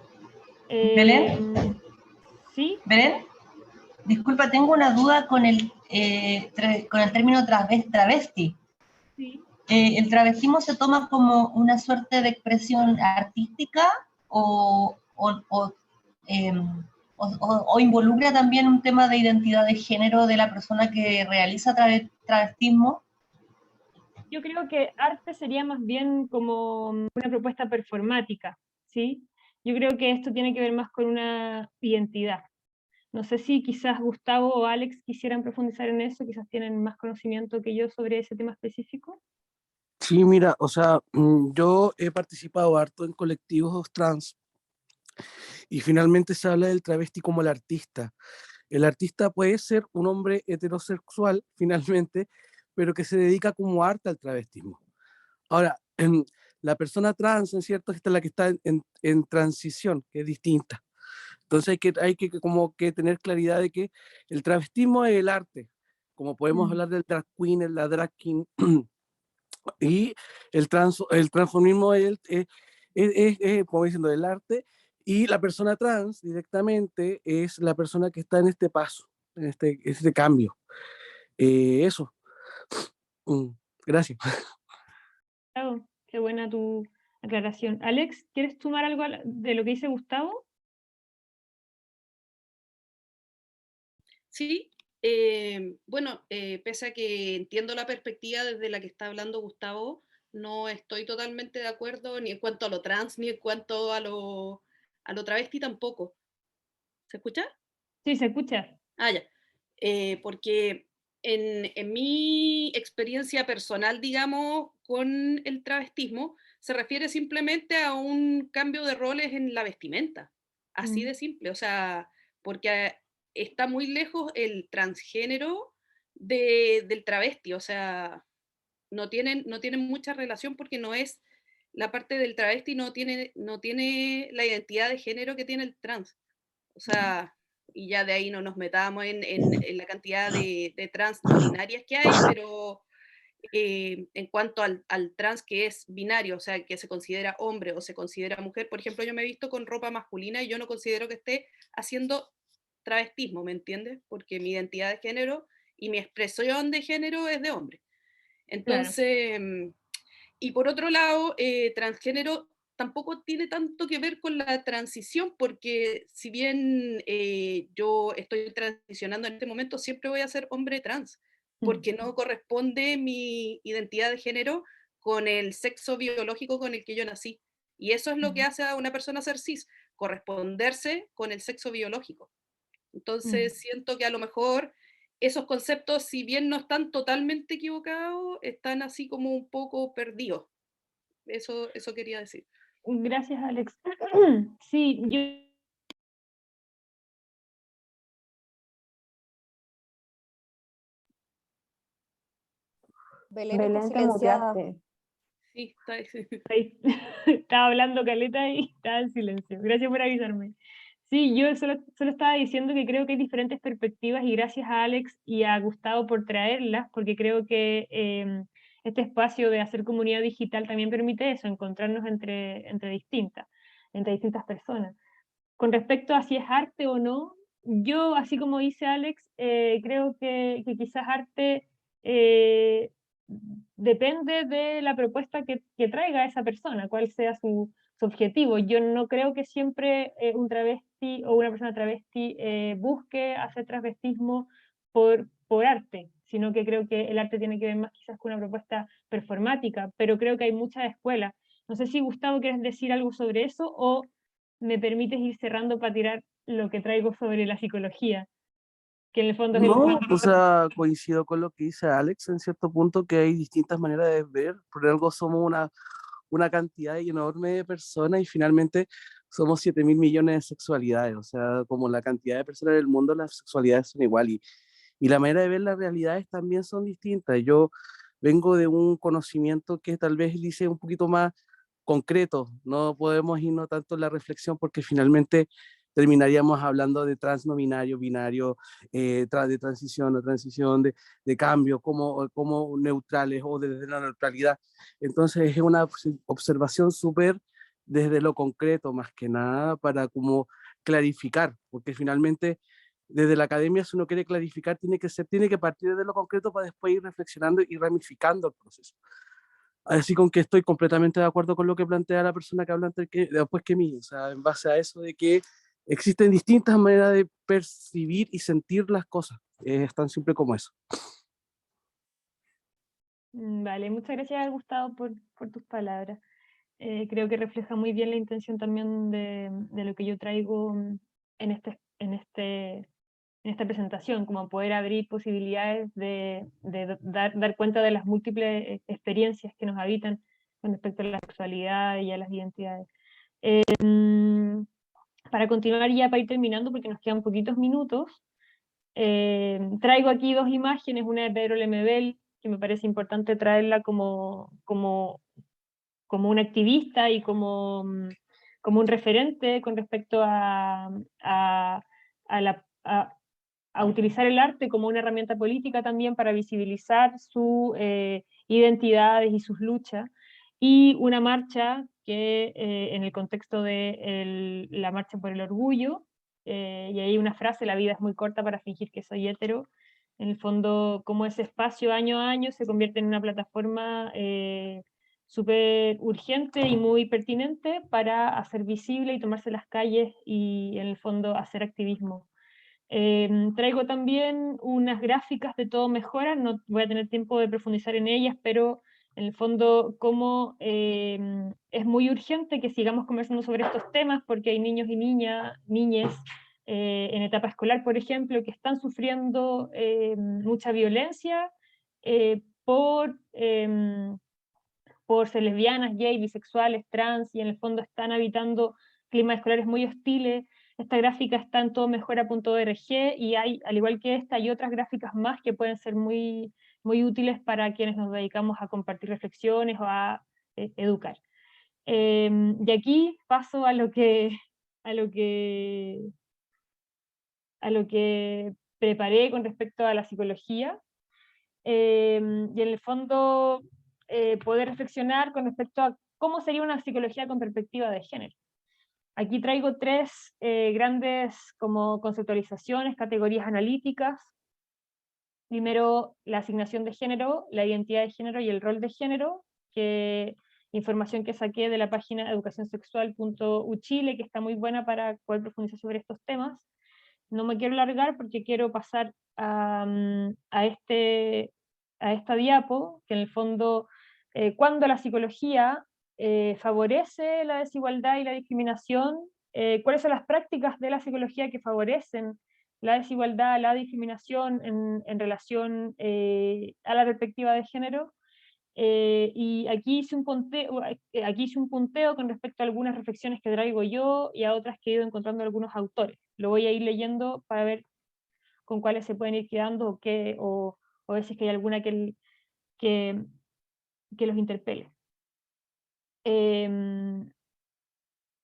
¿Belén? ¿Sí? ¿Belén? Disculpa, tengo una duda con con el término travesti. Sí. ¿El travestismo se toma como una suerte de expresión artística o involucra también un tema de identidad de género de la persona que realiza travestismo? Yo creo que arte sería más bien como una propuesta performática, ¿sí? Yo creo que esto tiene que ver más con una identidad. No sé si quizás Gustavo o Alex quisieran profundizar en eso, quizás tienen más conocimiento que yo sobre ese tema específico. Sí, mira, o sea, yo he participado harto en colectivos trans y finalmente se habla del travesti como el artista. El artista puede ser un hombre heterosexual, finalmente, pero que se dedica como arte al travestismo. Ahora, la persona trans, ¿en cierto? Esta es la que está en transición, que es distinta. Entonces hay que como que tener claridad de que el travestismo es el arte, como podemos hablar del drag queen, la drag king, y el transformismo como diciendo, el arte, y la persona trans directamente es la persona que está en este paso, en este cambio. Eso. Mm, gracias. Oh, qué buena tu aclaración. Alex, ¿quieres sumar algo de lo que dice Gustavo? Sí, bueno, pese a que entiendo la perspectiva desde la que está hablando Gustavo, no estoy totalmente de acuerdo ni en cuanto a lo trans, ni en cuanto a lo travesti tampoco. ¿Se escucha? Sí, se escucha. Ah, ya. Porque en mi experiencia personal, digamos, con el travestismo, se refiere simplemente a un cambio de roles en la vestimenta. Así de simple. O sea, porque está muy lejos el transgénero del travesti. O sea, no tienen mucha relación porque no es la parte del travesti, no tiene la identidad de género que tiene el trans. O sea, y ya de ahí no nos metamos en la cantidad de trans no binarias que hay, pero en cuanto al trans que es binario, o sea, que se considera hombre o se considera mujer, por ejemplo, yo me he visto con ropa masculina y yo no considero que esté haciendo travestismo, ¿me entiendes? Porque mi identidad de género y mi expresión de género es de hombre. Entonces, y por otro lado, transgénero tampoco tiene tanto que ver con la transición, porque si bien yo estoy transicionando en este momento, siempre voy a ser hombre trans, porque no corresponde mi identidad de género con el sexo biológico con el que yo nací. Y eso es lo que hace a una persona ser cis, corresponderse con el sexo biológico. Entonces siento que a lo mejor esos conceptos, si bien no están totalmente equivocados, están así como un poco perdidos. Eso quería decir. Gracias, Alex. Sí, yo... Belén, Belén, está te silenciada. muteaste. Sí, está ahí. Estaba hablando Caleta y estaba en silencio. Gracias por avisarme. Sí, yo solo estaba diciendo que creo que hay diferentes perspectivas y gracias a Alex y a Gustavo por traerlas, porque creo que este espacio de hacer comunidad digital también permite eso, encontrarnos entre distintas personas. Con respecto a si es arte o no, yo, así como dice Alex, creo que quizás arte depende de la propuesta que traiga esa persona, cuál sea su objetivo. Yo no creo que siempre un travesti o una persona travesti busque hacer travestismo por arte, sino que creo que el arte tiene que ver más quizás con una propuesta performática, pero creo que hay muchas escuelas. No sé si Gustavo quieres decir algo sobre eso o me permites ir cerrando para tirar lo que traigo sobre la psicología, que en el fondo es el... No, o sea, coincido con lo que dice Alex en cierto punto, que hay distintas maneras de ver, por algo somos una cantidad enorme de personas y finalmente somos 7.000 millones de sexualidades, o sea, como la cantidad de personas del mundo, las sexualidades son igual y la manera de ver las realidades también son distintas. Yo vengo de un conocimiento que tal vez dice un poquito más concreto, no podemos irnos tanto en la reflexión porque finalmente terminaríamos hablando de trans no binario, binario, de transición o transición, de cambio, como neutrales o desde la neutralidad. Entonces es una observación súper desde lo concreto, más que nada, para como clarificar, porque finalmente desde la academia, si uno quiere clarificar, tiene que partir de lo concreto para después ir reflexionando y ramificando el proceso. Así con que estoy completamente de acuerdo con lo que plantea la persona que habla después que mí, o sea, en base a eso de que existen distintas maneras de percibir y sentir las cosas, es tan simple como eso. Vale, muchas gracias, Gustavo, por tus palabras. Creo que refleja muy bien la intención también de lo que yo traigo en esta presentación, como poder abrir posibilidades de dar cuenta de las múltiples experiencias que nos habitan con respecto a la sexualidad y a las identidades. Para continuar ya, para ir terminando, porque nos quedan poquitos minutos, traigo aquí dos imágenes, una de Pedro Lemebel, que me parece importante traerla como un activista y como un referente con respecto a utilizar el arte como una herramienta política también para visibilizar sus identidades y sus luchas, y una marcha que en el contexto de la marcha por el orgullo, y ahí una frase: la vida es muy corta para fingir que soy hetero. En el fondo, como ese espacio año a año se convierte en una plataforma súper urgente y muy pertinente para hacer visible y tomarse las calles y en el fondo hacer activismo. Traigo también unas gráficas de Todo Mejora, no voy a tener tiempo de profundizar en ellas, pero en el fondo cómo es muy urgente que sigamos conversando sobre estos temas, porque hay niños y niñas en etapa escolar, por ejemplo, que están sufriendo mucha violencia por ser lesbianas, gay, bisexuales, trans, y en el fondo están habitando climas escolares muy hostiles. Esta gráfica está en todomejora.org y hay, al igual que esta, hay otras gráficas más que pueden ser muy, muy útiles para quienes nos dedicamos a compartir reflexiones o a educar. Y aquí paso a lo que preparé con respecto a la psicología. Y en el fondo poder reflexionar con respecto a cómo sería una psicología con perspectiva de género. Aquí traigo tres grandes como conceptualizaciones, categorías analíticas. Primero, la asignación de género, la identidad de género y el rol de género, información que saqué de la página educacionsexual.uchile, que está muy buena para poder profundizar sobre estos temas. No me quiero alargar porque quiero pasar a esta diapo, que en el fondo, cuando la psicología favorece la desigualdad y la discriminación, cuáles son las prácticas de la psicología que favorecen la desigualdad, la discriminación en relación a la perspectiva de género. Y aquí hice un punteo con respecto a algunas reflexiones que traigo yo y a otras que he ido encontrando algunos autores. Lo voy a ir leyendo para ver con cuáles se pueden ir quedando o a veces que hay alguna que los interpele.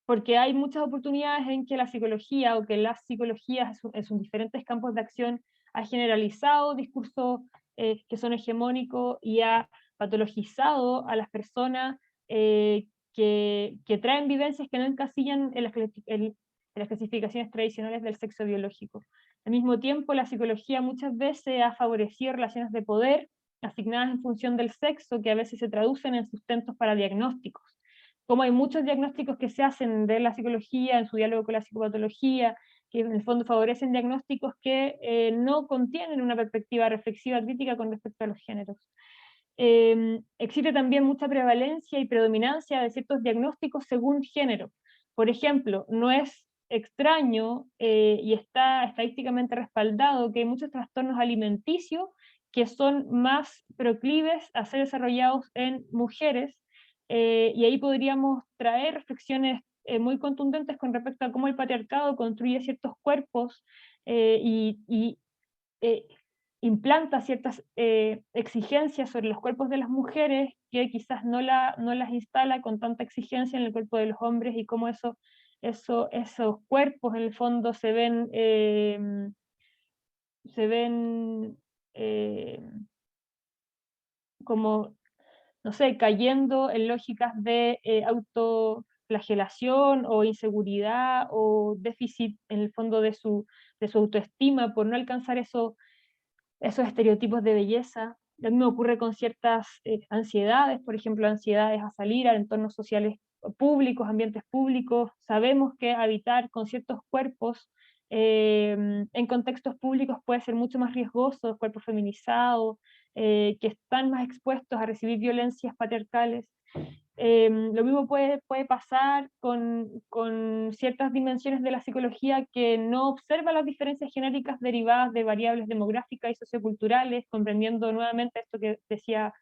Porque hay muchas oportunidades en que la psicología o que las psicologías en sus diferentes campos de acción ha generalizado discursos que son hegemónicos y ha patologizado a las personas que traen vivencias que no encasillan en las clasificaciones tradicionales del sexo biológico. Al mismo tiempo, la psicología muchas veces ha favorecido relaciones de poder asignadas en función del sexo, que a veces se traducen en sustentos para diagnósticos. Como hay muchos diagnósticos que se hacen de la psicología en su diálogo con la psicopatología, que en el fondo favorecen diagnósticos que no contienen una perspectiva reflexiva crítica con respecto a los géneros. Existe también mucha prevalencia y predominancia de ciertos diagnósticos según género. Por ejemplo, no es extraño y está estadísticamente respaldado que hay muchos trastornos alimenticios que son más proclives a ser desarrollados en mujeres, y ahí podríamos traer reflexiones muy contundentes con respecto a cómo el patriarcado construye ciertos cuerpos y implanta ciertas exigencias sobre los cuerpos de las mujeres que quizás no las instala con tanta exigencia en el cuerpo de los hombres, y cómo esos cuerpos en el fondo se ven como, no sé, cayendo en lógicas de autoflagelación o inseguridad o déficit en el fondo de su su autoestima por no alcanzar esos estereotipos de belleza. Lo mismo ocurre con ciertas ansiedades, por ejemplo, ansiedades a salir a entornos sociales públicos, ambientes públicos. Sabemos que habitar con ciertos cuerpos en contextos públicos puede ser mucho más riesgoso, cuerpos feminizados, que están más expuestos a recibir violencias patriarcales. Lo mismo puede pasar con ciertas dimensiones de la psicología que no observa las diferencias genéricas derivadas de variables demográficas y socioculturales, comprendiendo nuevamente esto que decía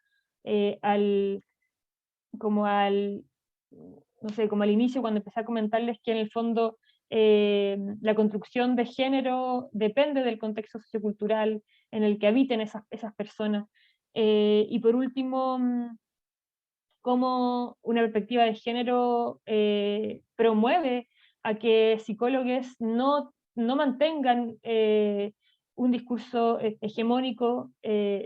como al inicio, cuando empecé a comentarles que en el fondo la construcción de género depende del contexto sociocultural en el que habiten esas personas. Y por último, cómo una perspectiva de género promueve a que psicólogos no mantengan un discurso hegemónico.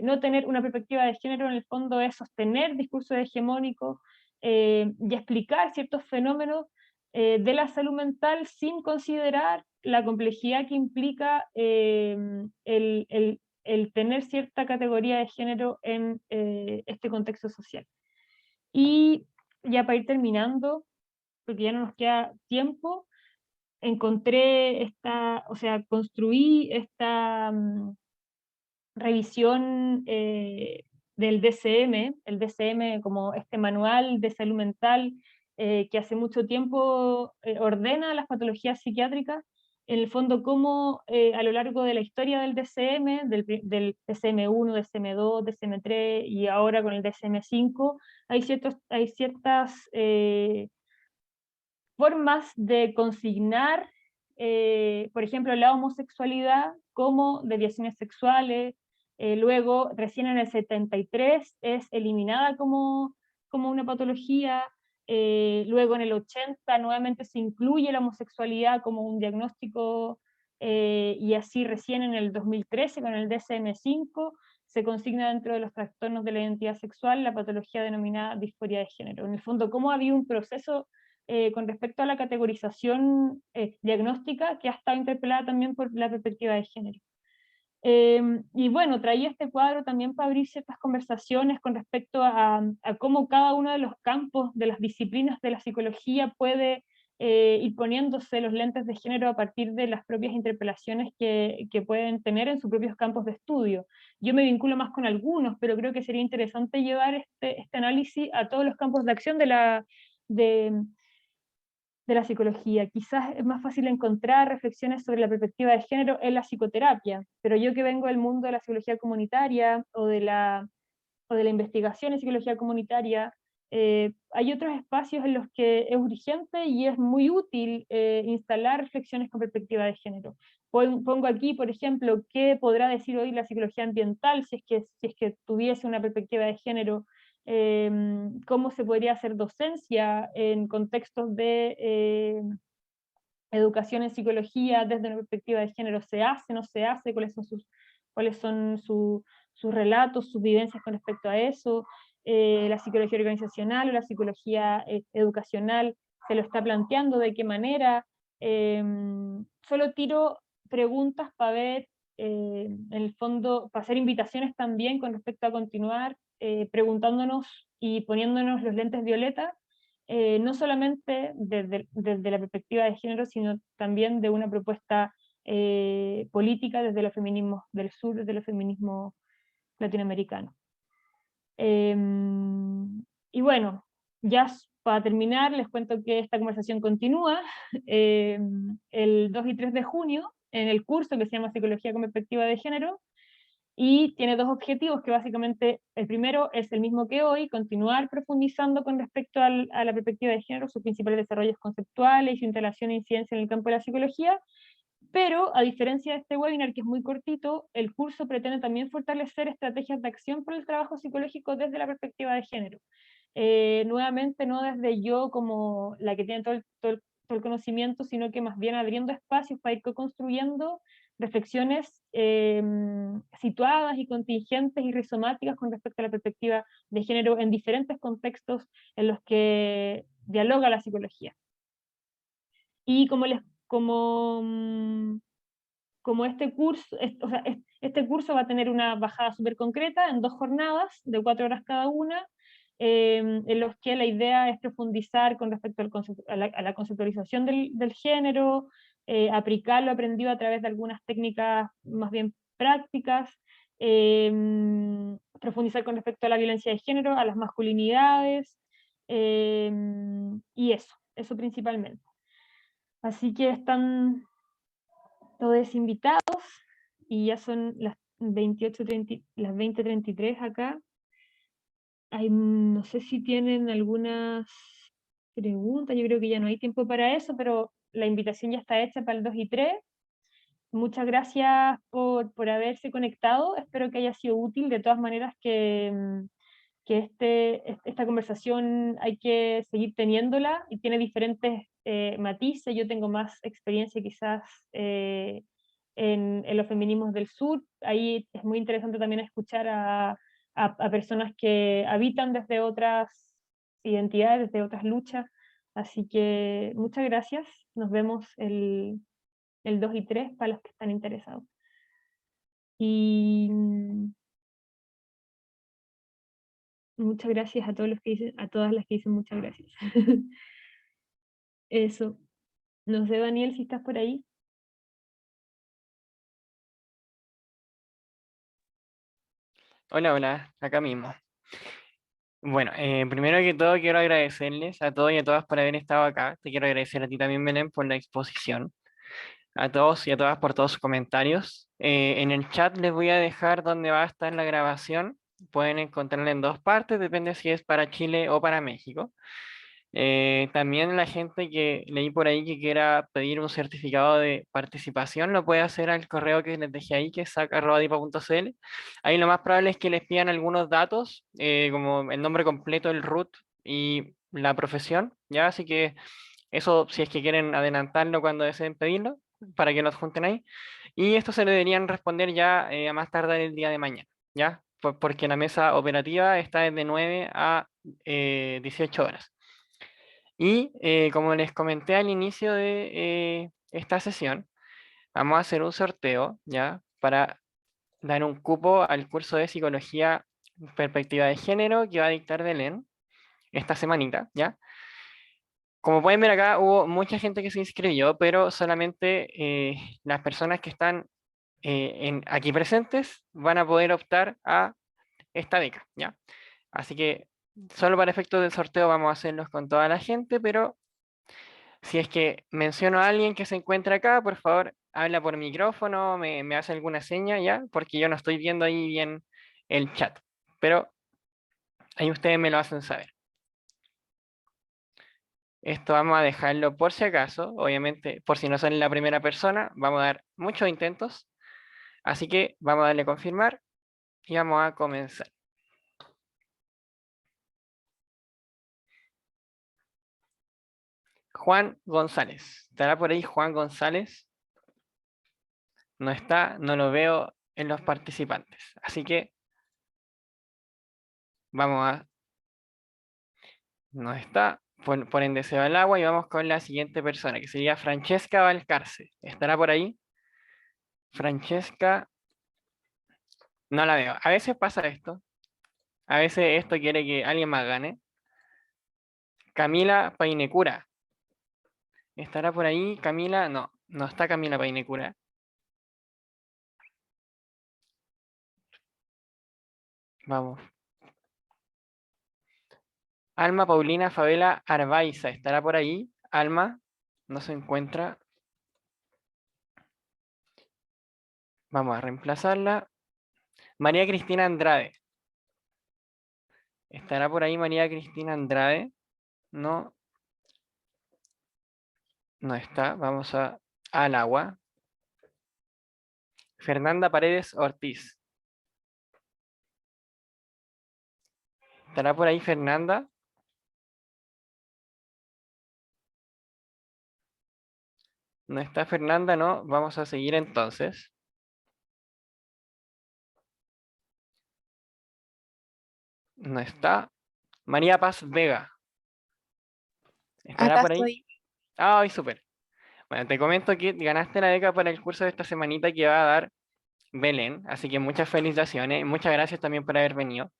No tener una perspectiva de género en el fondo es sostener discursos hegemónicos y explicar ciertos fenómenos de la salud mental sin considerar la complejidad que implica el tener cierta categoría de género en este contexto social. Y ya para ir terminando, porque ya no nos queda tiempo, construí esta revisión del DSM, el DSM como este manual de salud mental que hace mucho tiempo ordena las patologías psiquiátricas. En el fondo, cómo a lo largo de la historia del DSM, del DSM-1, DSM-2, DSM-3 y ahora con el DSM-5, hay ciertas formas de consignar, por ejemplo, la homosexualidad como desviaciones sexuales. Luego, recién en el 73, es eliminada como una patología. Luego en el 80 nuevamente se incluye la homosexualidad como un diagnóstico, y así recién en el 2013 con el DSM-5 se consigna dentro de los trastornos de la identidad sexual la patología denominada disforia de género. En el fondo, cómo había un proceso con respecto a la categorización diagnóstica que ha estado interpelada también por la perspectiva de género. Y bueno, traía este cuadro también para abrir ciertas conversaciones con respecto a cómo cada uno de los campos de las disciplinas de la psicología puede ir poniéndose los lentes de género a partir de las propias interpelaciones que pueden tener en sus propios campos de estudio. Yo me vinculo más con algunos, pero creo que sería interesante llevar este análisis a todos los campos de acción de la psicología. Quizás es más fácil encontrar reflexiones sobre la perspectiva de género en la psicoterapia, pero yo que vengo del mundo de la psicología comunitaria o de la investigación en psicología comunitaria, hay otros espacios en los que es urgente y es muy útil instalar reflexiones con perspectiva de género. Pongo aquí, por ejemplo, qué podrá decir hoy la psicología ambiental si es que tuviese una perspectiva de género. Cómo se podría hacer docencia en contextos de educación en psicología desde una perspectiva de género, se hace, no se hace, cuáles son sus relatos, sus vivencias con respecto a eso. La psicología organizacional o la psicología educacional se lo está planteando, de qué manera. Solo tiro preguntas para ver, en el fondo, para hacer invitaciones también con respecto a continuar preguntándonos y poniéndonos los lentes violetas, no solamente desde la perspectiva de género, sino también de una propuesta política desde los feminismos del sur, desde los feminismos latinoamericanos. Y bueno, ya para terminar, les cuento que esta conversación continúa el 2 y 3 de junio en el curso que se llama Psicología con Perspectiva de Género, y tiene dos objetivos que básicamente el primero es el mismo que hoy, continuar profundizando con respecto a la perspectiva de género, sus principales desarrollos conceptuales y su instalación e incidencia en el campo de la psicología, pero a diferencia de este webinar que es muy cortito, el curso pretende también fortalecer estrategias de acción por el trabajo psicológico desde la perspectiva de género. Nuevamente no desde yo como la que tiene todo el conocimiento, sino que más bien abriendo espacios para ir construyendo reflexiones situadas y contingentes y rizomáticas con respecto a la perspectiva de género en diferentes contextos en los que dialoga la psicología. Y como como este curso, o sea, este curso va a tener una bajada súper concreta en 2 jornadas de 4 horas cada una, en los que la idea es profundizar con respecto a la conceptualización del género, aplicar lo aprendido a través de algunas técnicas más bien prácticas, profundizar con respecto a la violencia de género, a las masculinidades, y eso principalmente. Así que están todos invitados, y ya son las 20:33 acá. No sé si tienen algunas preguntas, yo creo que ya no hay tiempo para eso, pero la invitación ya está hecha para el 2 y 3. Muchas gracias por haberse conectado, espero que haya sido útil. De todas maneras, que esta conversación hay que seguir teniéndola, y tiene diferentes matices. Yo tengo más experiencia quizás en los feminismos del sur. Ahí es muy interesante también escuchar a personas que habitan desde otras identidades, desde otras luchas. Así que muchas gracias, nos vemos el 2 y 3 para los que están interesados. Y muchas gracias a todos los que dicen, a todas las que dicen muchas gracias. Eso. No sé, Daniel, si estás por ahí. Hola, hola, acá mismo. Bueno, primero que todo quiero agradecerles a todos y a todas por haber estado acá. Te quiero agradecer a ti también, Belén, por la exposición. A todos y a todas por todos sus comentarios. En el chat les voy a dejar donde va a estar la grabación. Pueden encontrarla en 2 partes, depende si es para Chile o para México. También la gente que leí por ahí que quiera pedir un certificado de participación lo puede hacer al correo que les dejé ahí, que es sac@dipa.cl. Ahí lo más probable es que les pidan algunos datos, como el nombre completo, el root y la profesión, ¿ya? Así que eso, si es que quieren adelantarlo cuando deseen pedirlo, para que lo adjunten ahí. Y esto se le deberían responder ya a más tardar el día de mañana, ¿ya? Porque la mesa operativa está desde 9 a 18 horas. Y como les comenté al inicio de esta sesión, vamos a hacer un sorteo, ¿ya? Para dar un cupo al curso de Psicología Perspectiva de Género que va a dictar Belén esta semanita, ¿ya? Como pueden ver acá, hubo mucha gente que se inscribió, pero solamente las personas que están aquí presentes van a poder optar a esta beca, ¿ya? Así que solo para efectos del sorteo vamos a hacerlos con toda la gente, pero si es que menciono a alguien que se encuentra acá, por favor, habla por micrófono, me hace alguna seña, ¿ya? Porque yo no estoy viendo ahí bien el chat, pero ahí ustedes me lo hacen saber. Esto vamos a dejarlo por si acaso, obviamente, por si no son la primera persona, vamos a dar muchos intentos. Así que vamos a darle a confirmar y vamos a comenzar. Juan González. ¿Estará por ahí Juan González? No está, no lo veo en los participantes. Así que vamos a... No está. Por ende se va el agua y vamos con la siguiente persona, que sería Francesca Valcarce. ¿Estará por ahí? Francesca, no la veo. A veces pasa esto. A veces esto quiere que alguien más gane. Camila Painecura. ¿Estará por ahí Camila? No, no está Camila Painecura. Vamos. Alma Paulina Favela Arbaiza. ¿Estará por ahí? Alma, no se encuentra. Vamos a reemplazarla. María Cristina Andrade. ¿Estará por ahí María Cristina Andrade? No. No está. Vamos al agua. Fernanda Paredes Ortiz. ¿Estará por ahí Fernanda? No está Fernanda, no. Vamos a seguir entonces. No está. María Paz Vega. ¿Estará Acá por ahí? estoy. Ay, súper. Bueno, te comento que ganaste la beca para el curso de esta semanita que va a dar Belén, así que muchas felicitaciones, muchas gracias también por haber venido.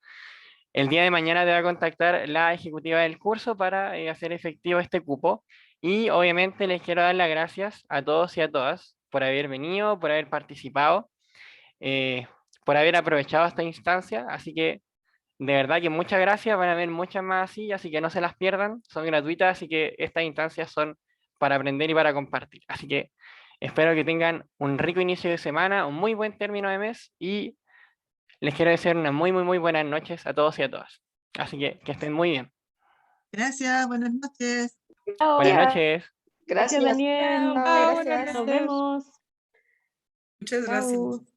El día de mañana te va a contactar la ejecutiva del curso para hacer efectivo este cupo y obviamente les quiero dar las gracias a todos y a todas por haber venido, por haber participado, por haber aprovechado esta instancia, así que de verdad que muchas gracias, van a haber muchas más así que no se las pierdan, son gratuitas, así que estas instancias son para aprender y para compartir. Así que espero que tengan un rico inicio de semana, un muy buen término de mes y les quiero desear una muy buenas noches a todos y a todas. Así que estén muy bien. Gracias, buenas noches. Buenas noches. Gracias, Daniel. Chao, gracias. Nos vemos. Muchas gracias. Chao.